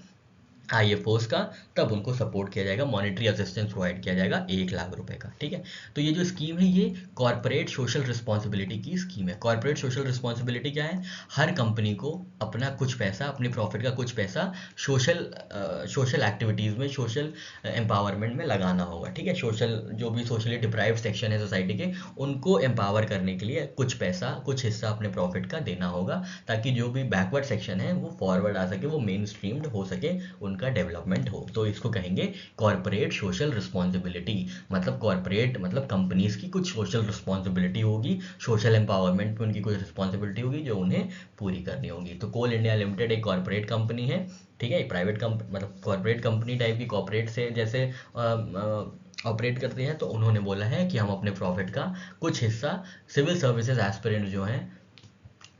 IFOs का, तब उनको सपोर्ट किया जाएगा, मॉनेटरी असिस्टेंस प्रोवाइड किया जाएगा 1 लाख रुपए का। ठीक है, तो ये जो स्कीम है ये कॉर्पोरेट सोशल रिस्पॉन्सिबिलिटी की स्कीम है। कॉर्पोरेट सोशल रिस्पॉन्सिबिलिटी क्या है? हर कंपनी को अपना कुछ पैसा, अपने प्रॉफिट का कुछ पैसा सोशल एक्टिविटीज़ में, सोशल एम्पावरमेंट में लगाना होगा। ठीक है, सोशल जो भी सोशली डिप्राइव्ड सेक्शन है सोसाइटी के, उनको एम्पावर करने के लिए कुछ पैसा, कुछ हिस्सा अपने प्रॉफिट का देना होगा, ताकि जो भी बैकवर्ड सेक्शन है वो फॉरवर्ड आ सके, वो मेन स्ट्रीम्ड हो सके, उनका डेवलपमेंट हो। तो इसको कहेंगे कॉर्पोरेट सोशल रिस्पॉन्सिबिलिटी। मतलब कॉर्पोरेट मतलब कंपनीज की कुछ सोशल रिस्पॉन्सिबिलिटी होगी, सोशल एम्पावरमेंट में उनकी कुछ रिस्पॉन्सिबिलिटी होगी जो उन्हें पूरी करनी होगी। तो कोल इंडिया लिमिटेड एक कॉर्पोरेट कंपनी है। ठीक है, प्राइवेट कंपनी मतलब कॉर्पोरेट कंपनी टाइप की, कॉर्पोरेट से जैसे ऑपरेट करते हैं। तो उन्होंने बोला है कि हम अपने प्रॉफिट का कुछ हिस्सा सिविल सर्विसेज एस्पिरेंट जो हैं,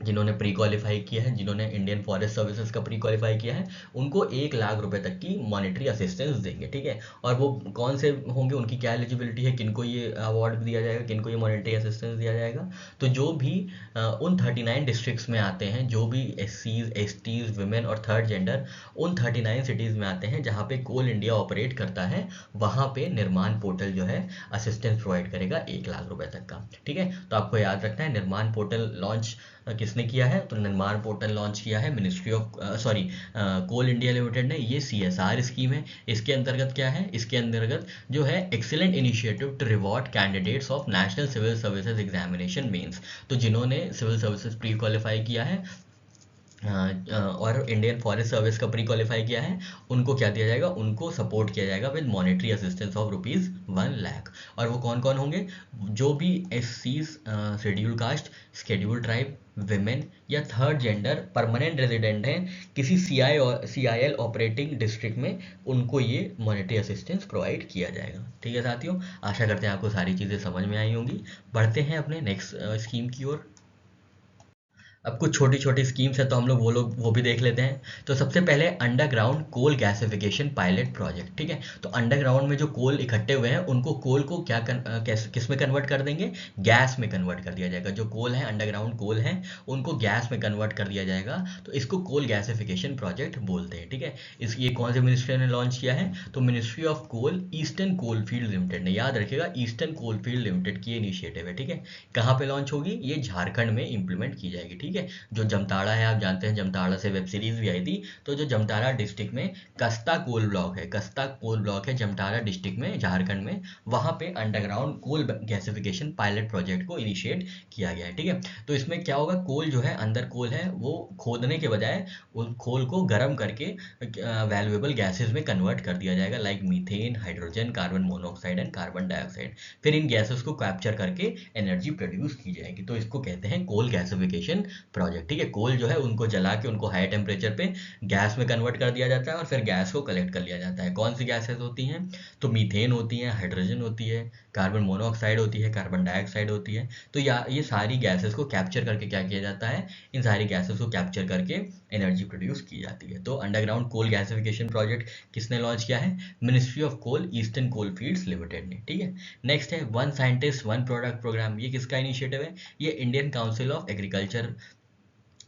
जिन्होंने प्री क्वालिफाई किया है, जिन्होंने इंडियन फॉरेस्ट सर्विसेज का प्री क्वालिफाई किया है, उनको 1 लाख रुपए तक की मॉनेटरी असिस्टेंस देंगे। ठीक है, और वो कौन से होंगे, उनकी क्या एलिजिबिलिटी है, किनको ये अवार्ड दिया जाएगा, किनको ये मॉनेटरी असिस्टेंस दिया जाएगा? तो जो भी उन 39 डिस्ट्रिक्ट्स में आते हैं, जो भी SCs, STs, वुमेन और थर्ड जेंडर उन 39 सिटीज़ में आते हैं जहाँ पे कोल इंडिया ऑपरेट करता है, वहाँ पे निर्माण पोर्टल जो है असिस्टेंस प्रोवाइड करेगा 1 लाख रुपए तक का। ठीक है, तो आपको याद रखना है निर्माण पोर्टल लॉन्च किसने किया है? तो निर्माण पोर्टल लॉन्च किया है ministry of coal India limited ने। ये CSR स्कीम है। इसके अंतर्गत क्या है? इसके अंतर्गत जो है excellent initiative to reward candidates of national civil services examination mains. तो जिन्होंने सिविल सर्विसेज प्री क्वालिफाई किया है और इंडियन फॉरेस्ट सर्विस का प्री क्वालिफाई किया है, उनको क्या दिया जाएगा? उनको सपोर्ट किया जाएगा with monetary assistance of ₹1 lakh. और वो कौन कौन होंगे? जो भी SCs, schedule caste, schedule tribe, women या थर्ड जेंडर परमानेंट रेजिडेंट हैं किसी CIL ऑपरेटिंग डिस्ट्रिक्ट में, उनको ये मॉनेटरी असिस्टेंस प्रोवाइड किया जाएगा। ठीक है साथियों, आशा करते हैं आपको सारी चीज़ें समझ में आई होंगी। बढ़ते हैं अपने नेक्स्ट स्कीम की ओर। अब कुछ छोटी छोटी स्कीम्स है तो हम लोग वो भी देख लेते हैं। तो सबसे पहले underground coal gasification pilot project. ठीक है, तो अंडरग्राउंड में जो कोल इकट्ठे हुए हैं उनको कोल को किस में कन्वर्ट कर देंगे? गैस में कन्वर्ट कर दिया जाएगा। जो कोल है, अंडरग्राउंड कोल है, उनको गैस में कन्वर्ट कर दिया जाएगा। तो इसको कोल गैसिफिकेशन प्रोजेक्ट बोलते हैं। ठीक है, ये कौन से मिनिस्ट्री ने लॉन्च किया है? तो ministry of coal, eastern coalfield limited ने। याद रखिएगा, ईस्टर्न कोलफील्ड लिमिटेड की इनिशिएटिव है। ठीक है, कहाँ पे लॉन्च होगी? ये झारखंड में इंप्लीमेंट की जाएगी। ठीक है, जो जमताड़ा है, आप जानते हैं जमताड़ा से वेब सीरीज भी आई थी। तो जो जमताड़ा डिस्ट्रिक्ट में कस्ता कोल ब्लॉक है, कस्ता कोल ब्लॉक है जमताड़ा डिस्ट्रिक्ट में, झारखंड में, वहाँ पे underground coal gasification pilot project को इनिशिएट किया गया है। ठीक है, तो इसमें क्या होगा? कोल जो है, अंदर कोल है, वो खोदने के बजाय उस खोल को गर्म करके वैल्यूएबल गैसेज में कन्वर्ट कर दिया जाएगा, like methane, hydrogen, carbon monoxide and carbon dioxide. फिर इन गैसेस को कैप्चर करके एनर्जी प्रोड्यूस की जाएगी। तो इसको कहते हैं कोल गैसिफिकेशन प्रोजेक्ट। ठीक है, कोल जो है उनको जला के उनको हाई टेम्परेचर पे गैस में कन्वर्ट कर दिया जाता है और फिर गैस को कलेक्ट कर लिया जाता है। कौन सी गैसेस होती हैं? तो मीथेन होती है, हाइड्रोजन होती है, कार्बन मोनोऑक्साइड होती है, कार्बन डाइऑक्साइड होती है। तो ये सारी गैसेस को कैप्चर करके क्या किया जाता है? इन सारी गैसेस को कैप्चर करके एनर्जी प्रोड्यूस की जाती है। तो अंडरग्राउंड कोल गैसिफिकेशन प्रोजेक्ट किसने लॉन्च किया है? Ministry of coal, eastern coalfields limited ने। ठीक है, नेक्स्ट है one scientist one product programme. ये किसका इनिशिएटिव है? ये इंडियन काउंसिल ऑफ एग्रीकल्चर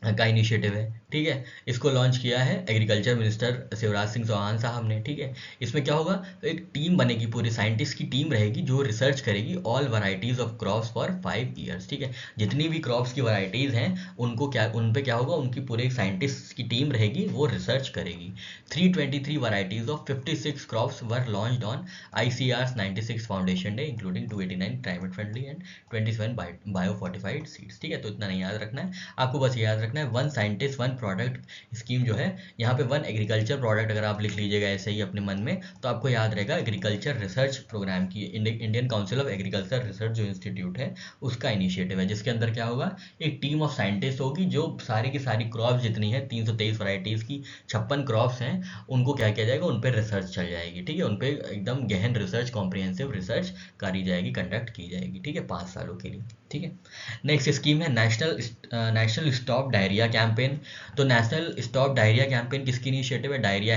का इनिशिएटिव है। ठीक है, इसको लॉन्च किया है एग्रीकल्चर मिनिस्टर शिवराज सिंह चौहान साहब ने। ठीक है, इसमें क्या होगा? तो एक टीम बनेगी, पूरी साइंटिस्ट की टीम रहेगी जो रिसर्च करेगी all varieties of crops for 5 years. ठीक है, जितनी भी क्रॉप्स की वैरायटीज हैं उन पे क्या होगा? उनकी पूरे साइंटिस्ट की टीम रहेगी, वो रिसर्च करेगी। 323 varieties of 56 crops were launched on ICAR's 96 foundation day, including 289 climate friendly and 27 bio fortified seeds. ठीक है, तो इतना नहीं याद रखना है आपको, बस याद रखना है one scientist one product scheme जो है। यहाँ पे वन एग्रीकल्चर प्रोडक्ट अगर आप लिख लीजिएगा ऐसे ही अपने मन में, तो आपको याद रहेगा एग्रीकल्चर रिसर्च प्रोग्राम की, Indian council of agriculture research जो इंस्टीट्यूट है उसका इनिशिएटिव है, जिसके अंदर क्या होगा? एक टीम ऑफ साइंटिस्ट होगी जो सारी की सारी क्रॉप्स जितनी है, 323 वराइटीज़ की 56 क्रॉप्स हैं, उनको क्या किया जाएगा? उन पर रिसर्च चल जाएगी। ठीक है, उन पर एकदम गहन रिसर्च, कॉम्प्रिहेंसिव रिसर्च करी जाएगी, कंडक्ट की जाएगी। ठीक है, 5 सालों के लिए। ठीक है, नेक्स्ट स्कीम है नेशनल स्टॉप डायरिया कैंपेन। तो नेशनल स्टॉप डायरिया कैंपेन किसकी इनिशिएटिव है? डायरिया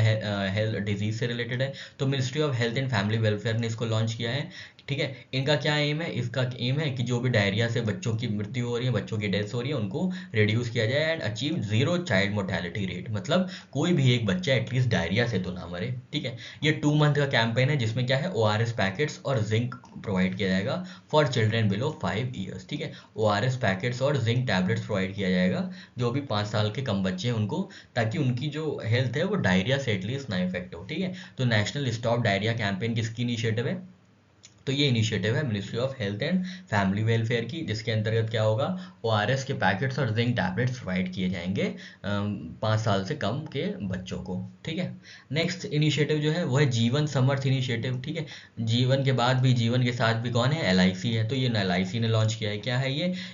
हेल्थ डिजीज से रिलेटेड है। तो ministry of health and family welfare ने इसको लॉन्च किया है। ठीक है। इनका क्या एम है, इसका एम है कि जो भी डायरिया से बच्चों की मृत्यु हो रही है, बच्चों की डेथ हो रही है, उनको रिड्यूस किया जाए and achieve zero child mortality rate, मतलब कोई भी एक बच्चा एटलीस्ट डायरिया से तो ना मरे। ठीक है। ये 2 मंथ का कैंपेन है जिसमें क्या है ORS पैकेट्स और जिंक प्रोवाइड किया जाएगा फॉर चिल्ड्रेन बिलो 5 ईयर्स। ठीक है। ORS पैकेट्स और जिंक टैबलेट्स प्रोवाइड किया जाएगा जो भी 5 साल के कम बच्चे हैं उनको, ताकि उनकी जो हेल्थ है वो डायरिया से एटलीस्ट ना इफेक्ट हो। ठीक है। तो नेशनल स्टॉप डायरिया कैंपेन किसकी इनिशिएटिव है, तो ये इनिशिएटिव है ministry of health and family welfare की, जिसके अंतर्गत क्या होगा, ORS के पैकेट्स और जिंक टैबलेट्स प्रोवाइड किए जाएंगे 5 साल से कम के बच्चों को। ठीक है। नेक्स्ट इनिशिएटिव जो है वो है जीवन समर्थ इनिशिएटिव। ठीक है। जीवन के बाद भी, जीवन के साथ भी कौन है, LIC है। तो ये LIC ने लॉन्च किया है। क्या है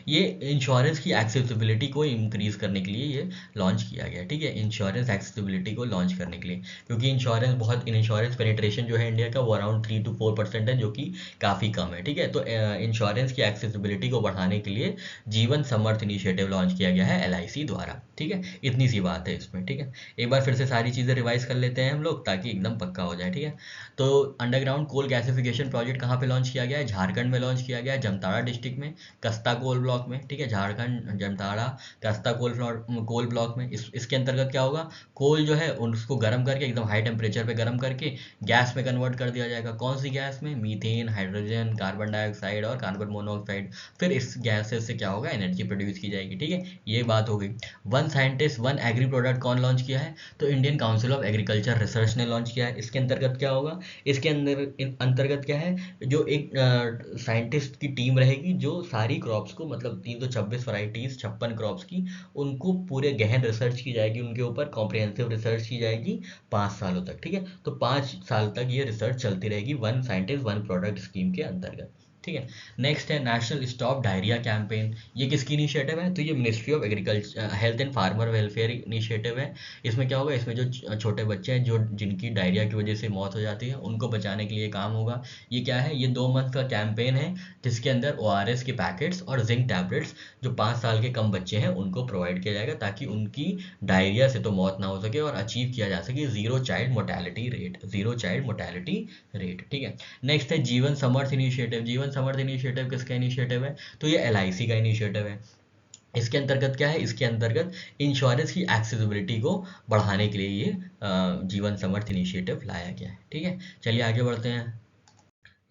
ये इंश्योरेंस की एक्सेसिबिलिटी को इंक्रीज करने के लिए ये लॉन्च किया गया। ठीक है। इंश्योरेंस एक्सेसिबिलिटी को लॉन्च करने के लिए, क्योंकि इंश्योरेंस पेनिट्रेशन जो है इंडिया का वो अराउंड 3 to 4% है, जो कि काफ़ी कम है। ठीक है। तो इंश्योरेंस की एक्सेसिबिलिटी को बढ़ाने के लिए जीवन समर्थ इनिशिएटिव लॉन्च किया गया है LIC द्वारा। ठीक है। इतनी सी बात है इसमें। ठीक है। एक बार फिर से सारी चीज़ें रिवाइज कर लेते हैं हम लोग ताकि एकदम पक्का हो जाए। ठीक है। तो अंडरग्राउंड कोल गैसिफिकेशन प्रोजेक्ट कहाँ पे लॉन्च किया गया है, झारखंड में लॉन्च किया गया है, जामताड़ा डिस्ट्रिक्ट में, कस्ता कोल ब्लॉक में। ठीक है। झारखंड जामताड़ा कस्ता कोल ब्लॉक में। इसके अंतर्गत क्या होगा, कोल जो है उसको गर्म करके एकदम हाई टेम्परेचर पे गर्म करके गैस में कन्वर्ट कर दिया जाएगा। कौन सी गैस में, मीथेन, हाइड्रोजन, कार्बन डाइऑक्साइड और कार्बन मोनोऑक्साइड। फिर इस गैसेस से क्या होगा, एनर्जी प्रोड्यूस की जाएगी। ठीक है। ये बात हो गई। One scientist one agree product कौन लॉन्च किया है, तो Indian council of agriculture research ने लॉन्च किया है। इसके अंतर्गत क्या होगा, इसके अंतर्गत क्या है, जो एक साइंटिस्ट की टीम रहेगी जो सारी क्रॉप्स को, मतलब 326 वराइटीज 56 क्रॉप्स की, उनको पूरे गहन रिसर्च की जाएगी, उनके ऊपर कॉम्प्रिहेंसिव रिसर्च की जाएगी 5 सालों तक। ठीक है। तो 5 साल तक ये रिसर्च चलती रहेगी one scientist one product scheme के अंतर्गत। ठीक है। नेक्स्ट है नेशनल स्टॉप डायरिया कैंपेन। ये किसकी इनिशिएटिव है, तो ये ministry of agriculture health and farmer welfare initiative है। इसमें क्या होगा, इसमें जो छोटे बच्चे हैं जो जिनकी डायरिया की वजह से मौत हो जाती है उनको बचाने के लिए काम होगा। ये क्या है, ये 2 मंथ का कैंपेन है जिसके अंदर ORS के पैकेट्स और जिंक टैबलेट्स जो 5 साल के कम बच्चे हैं उनको प्रोवाइड किया जाएगा, ताकि उनकी डायरिया से तो मौत ना हो सके और अचीव किया जा सके जीरो चाइल्ड मोर्टेलिटी रेट। ठीक है। नेक्स्ट है जीवन समर्थ इनिशिएटिव। जीवन समर्थ इनिशिएटिव किसका इनिशिएटिव है, तो ये LIC का इनिशिएटिव है। इसके अंतर्गत क्या है, इसके अंतर्गत इंश्योरेंस की एक्सेसिबिलिटी को बढ़ाने के लिए ये जीवन समर्थ इनिशिएटिव लाया गया है। ठीक है। चलिए आगे बढ़ते हैं।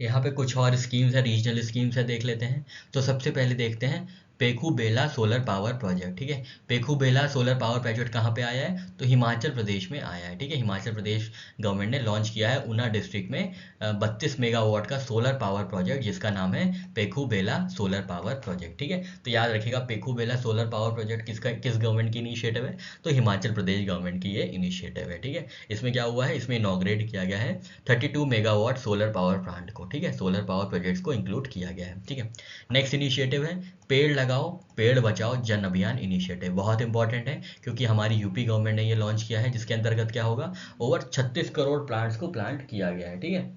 यहाँ पे कुछ और स्कीम्स है, रीजनल स्कीम्स है, देख लेते हैं। तो सबसे पहले देखते हैं पेखूबेला सोलर पावर प्रोजेक्ट। ठीक है। पेखूबेला सोलर पावर प्रोजेक्ट कहाँ पे आया है, तो हिमाचल प्रदेश में आया है। ठीक है। हिमाचल प्रदेश गवर्नमेंट ने लॉन्च किया है ऊना डिस्ट्रिक्ट में 32 मेगावाट का सोलर पावर प्रोजेक्ट जिसका नाम है पेखूबेला सोलर पावर प्रोजेक्ट। ठीक है। तो याद रखिएगा पेखूबेला सोलर पावर प्रोजेक्ट किस गवर्नमेंट की इनिशिएटिव है, तो हिमाचल प्रदेश गवर्नमेंट की ये इनिशिएटिव है। ठीक है। इसमें क्या हुआ है, इसमें इनॉग्रेट किया गया है 32 मेगावाट सोलर पावर प्लांट को। ठीक है। सोलर पावर प्रोजेक्ट्स को इंक्लूड किया गया है। ठीक है। नेक्स्ट इनिशिएटिव है पेड़ लगाओ पेड़ बचाओ जन अभियान इनिशिएटिव। बहुत इंपॉर्टेंट है क्योंकि हमारी यूपी गवर्नमेंट ने ये लॉन्च किया है, जिसके अंतर्गत क्या होगा, ओवर 36 करोड़ प्लांट्स को प्लांट किया गया है। ठीक है।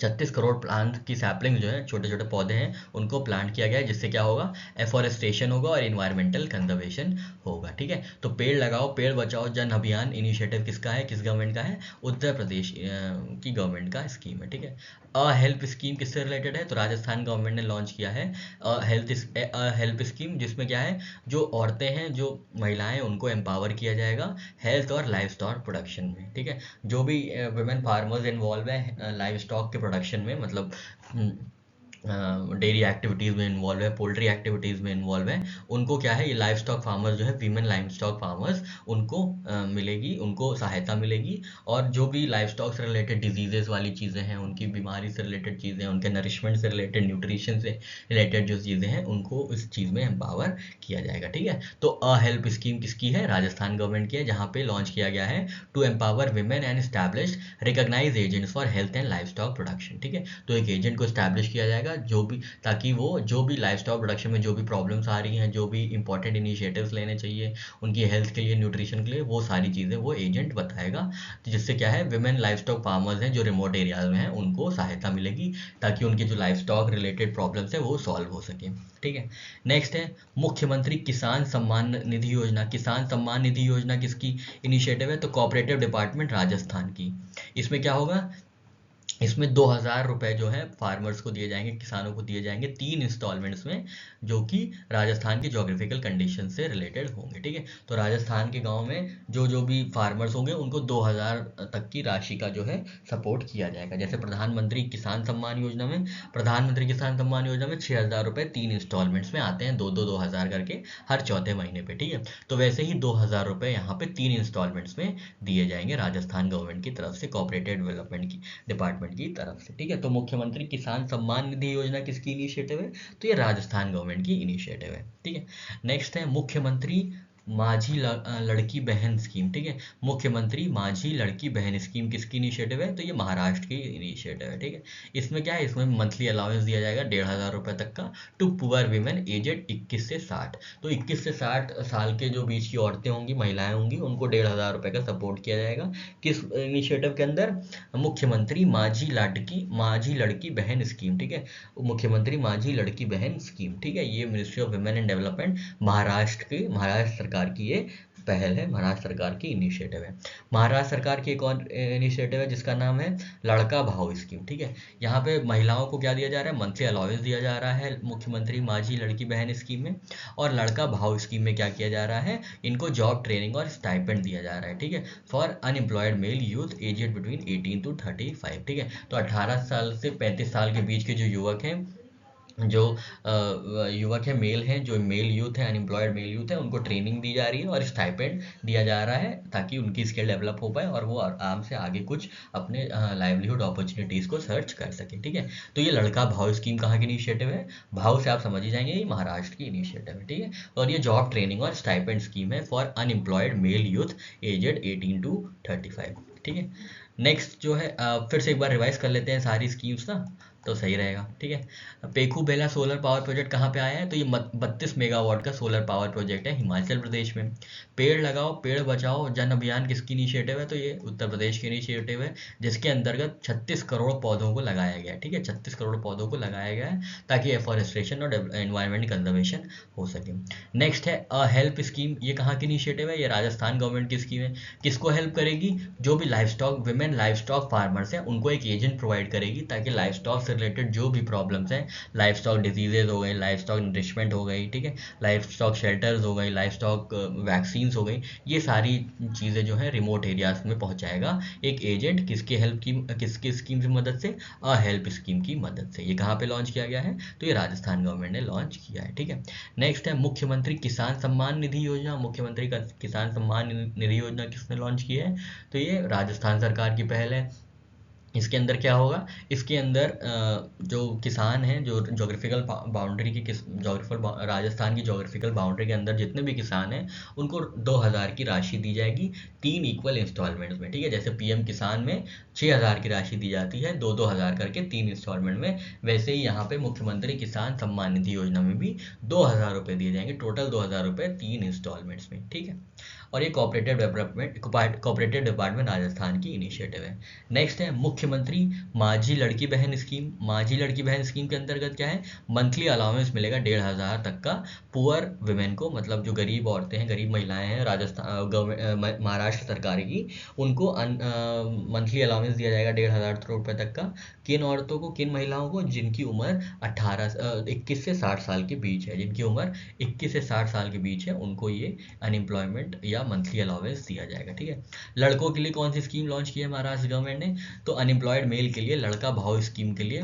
36 करोड़ प्लांट की सैपलिंग जो है, छोटे छोटे पौधे हैं, उनको प्लांट किया गया है, जिससे क्या होगा, एफॉरेस्टेशन होगा और इन्वायरमेंटल कंजर्वेशन होगा। ठीक है। तो पेड़ लगाओ पेड़ बचाओ जन अभियान इनिशिएटिव किसका है, किस गवर्नमेंट का है, उत्तर प्रदेश की गवर्नमेंट का स्कीम है। ठीक है। हेल्प स्कीम किससे रिलेटेड है, तो राजस्थान गवर्नमेंट ने लॉन्च किया है हेल्प स्कीम, जिसमें क्या है, जो औरतें हैं, जो महिलाएं हैं, उनको एम्पावर किया जाएगा हेल्थ और लाइफ स्टॉक प्रोडक्शन में। ठीक है। जो भी वुमेन फार्मर्स इन्वॉल्व है लाइफ स्टॉक के प्रोडक्शन में, मतलब डेयरी एक्टिविटीज़ में इन्वॉल्व है, पोल्ट्री एक्टिविटीज़ में इन्वॉल्व है, उनको क्या है, ये लाइफ स्टॉक फार्मर्स जो है, वीमेन लाइफ स्टॉक फार्मर्स, उनको मिलेगी, उनको सहायता मिलेगी। और जो भी लाइफ स्टॉक से रिलेटेड डिजीजेस वाली चीज़ें हैं, उनकी बीमारी से रिलेटेड चीज़ें, उनके नरिशमेंट से रिलेटेड, न्यूट्रिशन से रिलेटेड जो चीज़ें हैं, उनको इस चीज़ में एम्पावर किया जाएगा। ठीक है। तो हेल्प स्कीम किसकी है, राजस्थान गवर्नमेंट की है, जहाँ पे लॉन्च किया गया है to empower women and establish recognise agents for health and livestock production. ठीक है। तो एक एजेंट को एस्टैब्लिश किया जाएगा जो भी, ताकि वो जो भी लाइफ स्टॉक प्रोडक्शन में जो भी प्रॉब्लम्स आ रही हैं, जो भी इंपॉर्टेंट इनिशिएटिव्स लेने चाहिए उनकी हेल्थ के लिए, न्यूट्रिशन के लिए, वो सारी चीज़ें वो एजेंट बताएगा, जिससे क्या है, विमेन लाइफ स्टॉक फार्मर्स हैं जो रिमोट एरियाज में हैं, उनको सहायता मिलेगी, ताकि उनकी जो लाइफ स्टॉक रिलेटेड प्रॉब्लम्स है वो सॉल्व हो सके। ठीक है। नेक्स्ट है मुख्यमंत्री किसान सम्मान निधि योजना। किसान सम्मान निधि योजना किसकी इनिशिएटिव है, तो कोऑपरेटिव डिपार्टमेंट राजस्थान की। इसमें क्या होगा, इसमें 2,000 रुपये जो है फार्मर्स को दिए जाएंगे, किसानों को दिए जाएंगे 3 इंस्टॉलमेंट्स में, जो कि राजस्थान की जोग्राफिकल कंडीशन से रिलेटेड होंगे। ठीक है, तो राजस्थान के गांव में जो जो भी फार्मर्स होंगे उनको 2,000 तक की राशि का जो है सपोर्ट किया जाएगा। जैसे प्रधानमंत्री किसान सम्मान योजना में 6,000 रुपये 3 इंस्टॉलमेंट्स में आते हैं, 2,000 करके हर चौथे महीने पे। ठीक है, तो वैसे ही 2,000 रुपये यहाँ पे 3 इंस्टॉलमेंट्स में दिए जाएंगे राजस्थान गवर्नमेंट की तरफ से, कोऑपरेटिव डेवलपमेंट की डिपार्टमेंट की तरफ से। ठीक है, तो मुख्यमंत्री किसान सम्मान निधि योजना किसकी इनिशिएटिव है? तो ये राजस्थान गवर्नमेंट की इनिशिएटिव है। ठीक है, नेक्स्ट है मुख्यमंत्री माझी लड़की बहन स्कीम। ठीक है, मुख्यमंत्री माझी लड़की बहन स्कीम किसकी इनिशिएटिव है? तो ये महाराष्ट्र की इनिशिएटिव है। ठीक है, इसमें क्या है, इसमें मंथली अलाउंस दिया जाएगा 1,500 रुपये तक का टू पुअर वीमेन एजेड 21 से 60। तो 21 से 60 साल के जो बीच की औरतें होंगी, महिलाएं होंगी, उनको 1,500 रुपये का सपोर्ट किया जाएगा। किस इनिशिएटिव के अंदर? मुख्यमंत्री माझी लड़की बहन स्कीम। ठीक है, मुख्यमंत्री माझी लड़की बहन स्कीम। ठीक है, ये ministry of women and development Maharashtra सरकार की ये पहल है, महाराष्ट्र सरकार की इनिशिएटिव है। महाराष्ट्र सरकार की एक और इनिशिएटिव है जिसका नाम है लड़का भाव स्कीम। ठीक है, यहाँ पे महिलाओं को क्या दिया जा रहा है? मंथली अलाउंस दिया जा रहा है मुख्यमंत्री माझी लड़की बहन स्कीम में। और लड़का भाव स्कीम में क्या किया जा रहा है? इनको जॉब ट्रेनिंग और स्टाइपेंड दिया जा रहा है। ठीक है, for unemployed male youth aged between 18 to 35। ठीक है, तो 18 साल से 35 साल के बीच के जो युवक हैं, मेल हैं, जो मेल यूथ है, अनएम्प्लॉयड मेल यूथ है, उनको ट्रेनिंग दी जा रही है और स्टाइपेंड दिया जा रहा है ताकि उनकी स्किल डेवलप हो पाए और वो आराम से आगे कुछ अपने लाइवलीहुड अपॉर्चुनिटीज़ को सर्च कर सके। ठीक है, तो ये लड़का भाव स्कीम कहाँ की इनिशिएटिव है? भाव से आप समझ ही जाएंगे, ये महाराष्ट्र की इनिशिएटिव है। ठीक है, और ये जॉब ट्रेनिंग और स्टाइपेंड स्कीम है for unemployed male youth aged 18 to 35। ठीक है, नेक्स्ट जो है फिर से एक बार रिवाइज कर लेते हैं सारी स्कीम्स ना, तो सही रहेगा। ठीक है, पेखू बेला सोलर पावर प्रोजेक्ट कहाँ पे आया है? तो ये 32 मेगावाट का सोलर पावर प्रोजेक्ट है हिमाचल प्रदेश में। पेड़ लगाओ पेड़ बचाओ जन अभियान किसकी इनिशिएटिव है? तो ये उत्तर प्रदेश की इनिशिएटिव है, जिसके अंतर्गत 36 करोड़ पौधों को लगाया गया है। ठीक है, 36 करोड़ पौधों को लगाया गया है ताकि एफॉरेस्टेशन और एनवायरमेंट कंजर्वेशन हो सके। नेक्स्ट है अ हेल्प स्कीम, ये कहाँ की इनिशिएटिव है? ये राजस्थान गवर्नमेंट की स्कीम है। किसको हेल्प करेगी? जो भी वुमेन लाइव स्टॉक फार्मर्स हैं उनको एक एजेंट प्रोवाइड करेगी ताकि लाइव स्टॉक से रिलेटेड जो भी प्रॉब्लम्स हैं, लाइफ स्टॉक डिजीजेज हो गई, लाइफ स्टॉक नरिशमेंट हो गई, ठीक है, लाइफ स्टॉक शेल्टर्स हो गई, लाइफ स्टॉक वैक्सीन्स हो गई, ये सारी चीज़ें जो है रिमोट एरियाज में पहुंचाएगा एक एजेंट। किसकी स्कीम की मदद से? अ हेल्प स्कीम की मदद से। ये कहाँ पे लॉन्च किया गया है? तो ये राजस्थान गवर्नमेंट ने लॉन्च किया है। ठीक है, नेक्स्ट है मुख्यमंत्री किसान सम्मान निधि योजना। मुख्यमंत्री किसान सम्मान निधि योजना किसने लॉन्च की है? तो ये राजस्थान सरकार की पहल है। इसके अंदर क्या होगा? इसके अंदर जो किसान हैं, जो जोग्राफिकल बाउंड्री की राजस्थान की जोग्राफिकल बाउंड्री के अंदर जितने भी किसान हैं उनको 2,000 की राशि दी जाएगी 3 इक्वल इंस्टॉलमेंट्स में। ठीक है, जैसे पीएम किसान में 6,000 की राशि दी जाती है 2,000 करके 3 इंस्टॉलमेंट में, वैसे ही यहाँ पे मुख्यमंत्री किसान सम्मान निधि योजना में भी 2,000 रुपये दिए जाएंगे, टोटल 2,000 रुपये 3 इंस्टॉलमेंट्स में। ठीक है, और ये कोऑपरेटिव डिपार्टमेंट राजस्थान की इनिशिएटिव है। नेक्स्ट है मुख्यमंत्री माझी लड़की बहन स्कीम। माझी लड़की बहन स्कीम के अंतर्गत क्या है? मंथली अलाउंस मिलेगा 1,500 तक का पुअर वुमेन को, मतलब जो गरीब औरतें हैं, गरीब महिलाएं हैं, राजस्थान महाराष्ट्र सरकार की, उनको मंथली अलाउंस दिया जाएगा 1,500 रुपये तक का। किन औरतों को, किन महिलाओं को? जिनकी उम्र 21 से 60 साल के बीच है, जिनकी उम्र 21 से 60 साल के बीच है उनको ये अनएम्प्लॉयमेंट या मंथली अलाउंस दिया जाएगा। ठीक है, लड़कों के लिए कौन सी स्कीम लॉन्च की है महाराष्ट्र गवर्नमेंट ने? तो अनएम्प्लॉयड मेल के लिए लड़का भाव स्कीम के लिए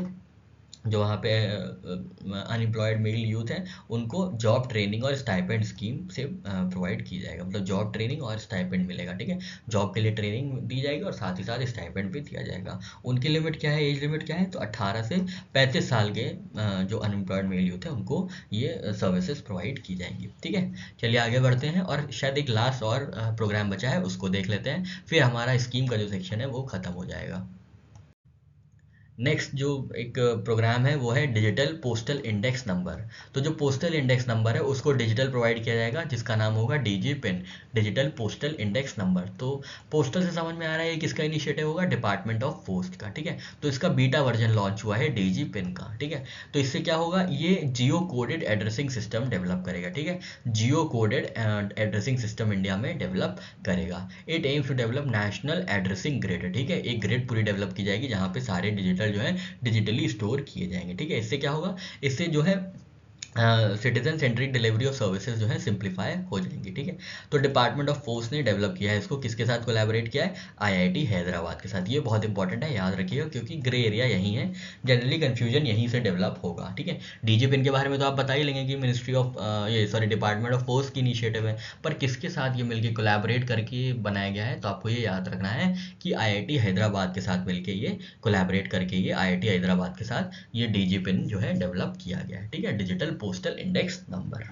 जो वहाँ पे अनएम्प्लॉयड मेल यूथ हैं उनको जॉब ट्रेनिंग और स्टाइपेंड स्कीम से प्रोवाइड की जाएगा, मतलब जॉब ट्रेनिंग और स्टाइपेंड मिलेगा। ठीक है, जॉब के लिए ट्रेनिंग दी जाएगी और साथ ही साथ स्टाइपेंड भी दिया जाएगा। उनकी लिमिट क्या है, एज लिमिट क्या है? तो 18 से 35 साल के जो अनएम्प्लॉयड मेल यूथ है उनको ये सर्विसेज प्रोवाइड की जाएंगी। ठीक है, चलिए आगे बढ़ते हैं और शायद एक लास्ट और प्रोग्राम बचा है उसको देख लेते हैं, फिर हमारा स्कीम का जो सेक्शन है वो ख़त्म हो जाएगा। नेक्स्ट जो एक प्रोग्राम है वो है डिजिटल पोस्टल इंडेक्स नंबर। तो जो पोस्टल इंडेक्स नंबर है उसको डिजिटल प्रोवाइड किया जाएगा, जिसका नाम होगा DG pin, digital postal index number. तो पोस्टल से समझ में आ रहा है किसका इनिशिएटिव होगा, डिपार्टमेंट ऑफ पोस्ट का, ठीक है। तो इसका बीटा वर्जन लॉन्च हुआ है डीजी पिन का, ठीक है। तो इससे क्या होगा, ये geo coded addressing system develop करेगा, ठीक है। Geo coded addressing system India में डेवलप करेगा। It aims to develop national addressing grid, ठीक है। एक ग्रिड पूरी डेवलप की जाएगी जहाँ पे सारे डिजिटल जो है डिजिटली स्टोर किए जाएंगे, ठीक है। इससे क्या होगा, इससे जो है citizen centric delivery of services जो है सिंप्लीफाई हो जाएंगी, ठीक है। तो डिपार्टमेंट ऑफ पोस्ट ने डेवलप किया है इसको, किसके साथ कोलैबोरेट किया है, आईआईटी हैदराबाद के साथ। ये बहुत इंपॉर्टेंट है, याद रखिएगा, क्योंकि ग्रे एरिया यही है, जनरली कंफ्यूजन यहीं से डेवलप होगा, ठीक है। डीजी पिन के बारे में तो आप बता ही लेंगे कि ministry of department of post की इनिशिएटिव है, पर किसके साथ ये मिलकर कोलैबोरेट करके बनाया गया है, तो आपको ये याद रखना है कि आईआईटी हैदराबाद के साथ मिलकर ये कोलैबोरेट करके ये आईआईटी हैदराबाद के साथ ये डीजी पिन जो है डेवलप किया गया है, ठीक है, डिजिटल पोस्टल इंडेक्स नंबर।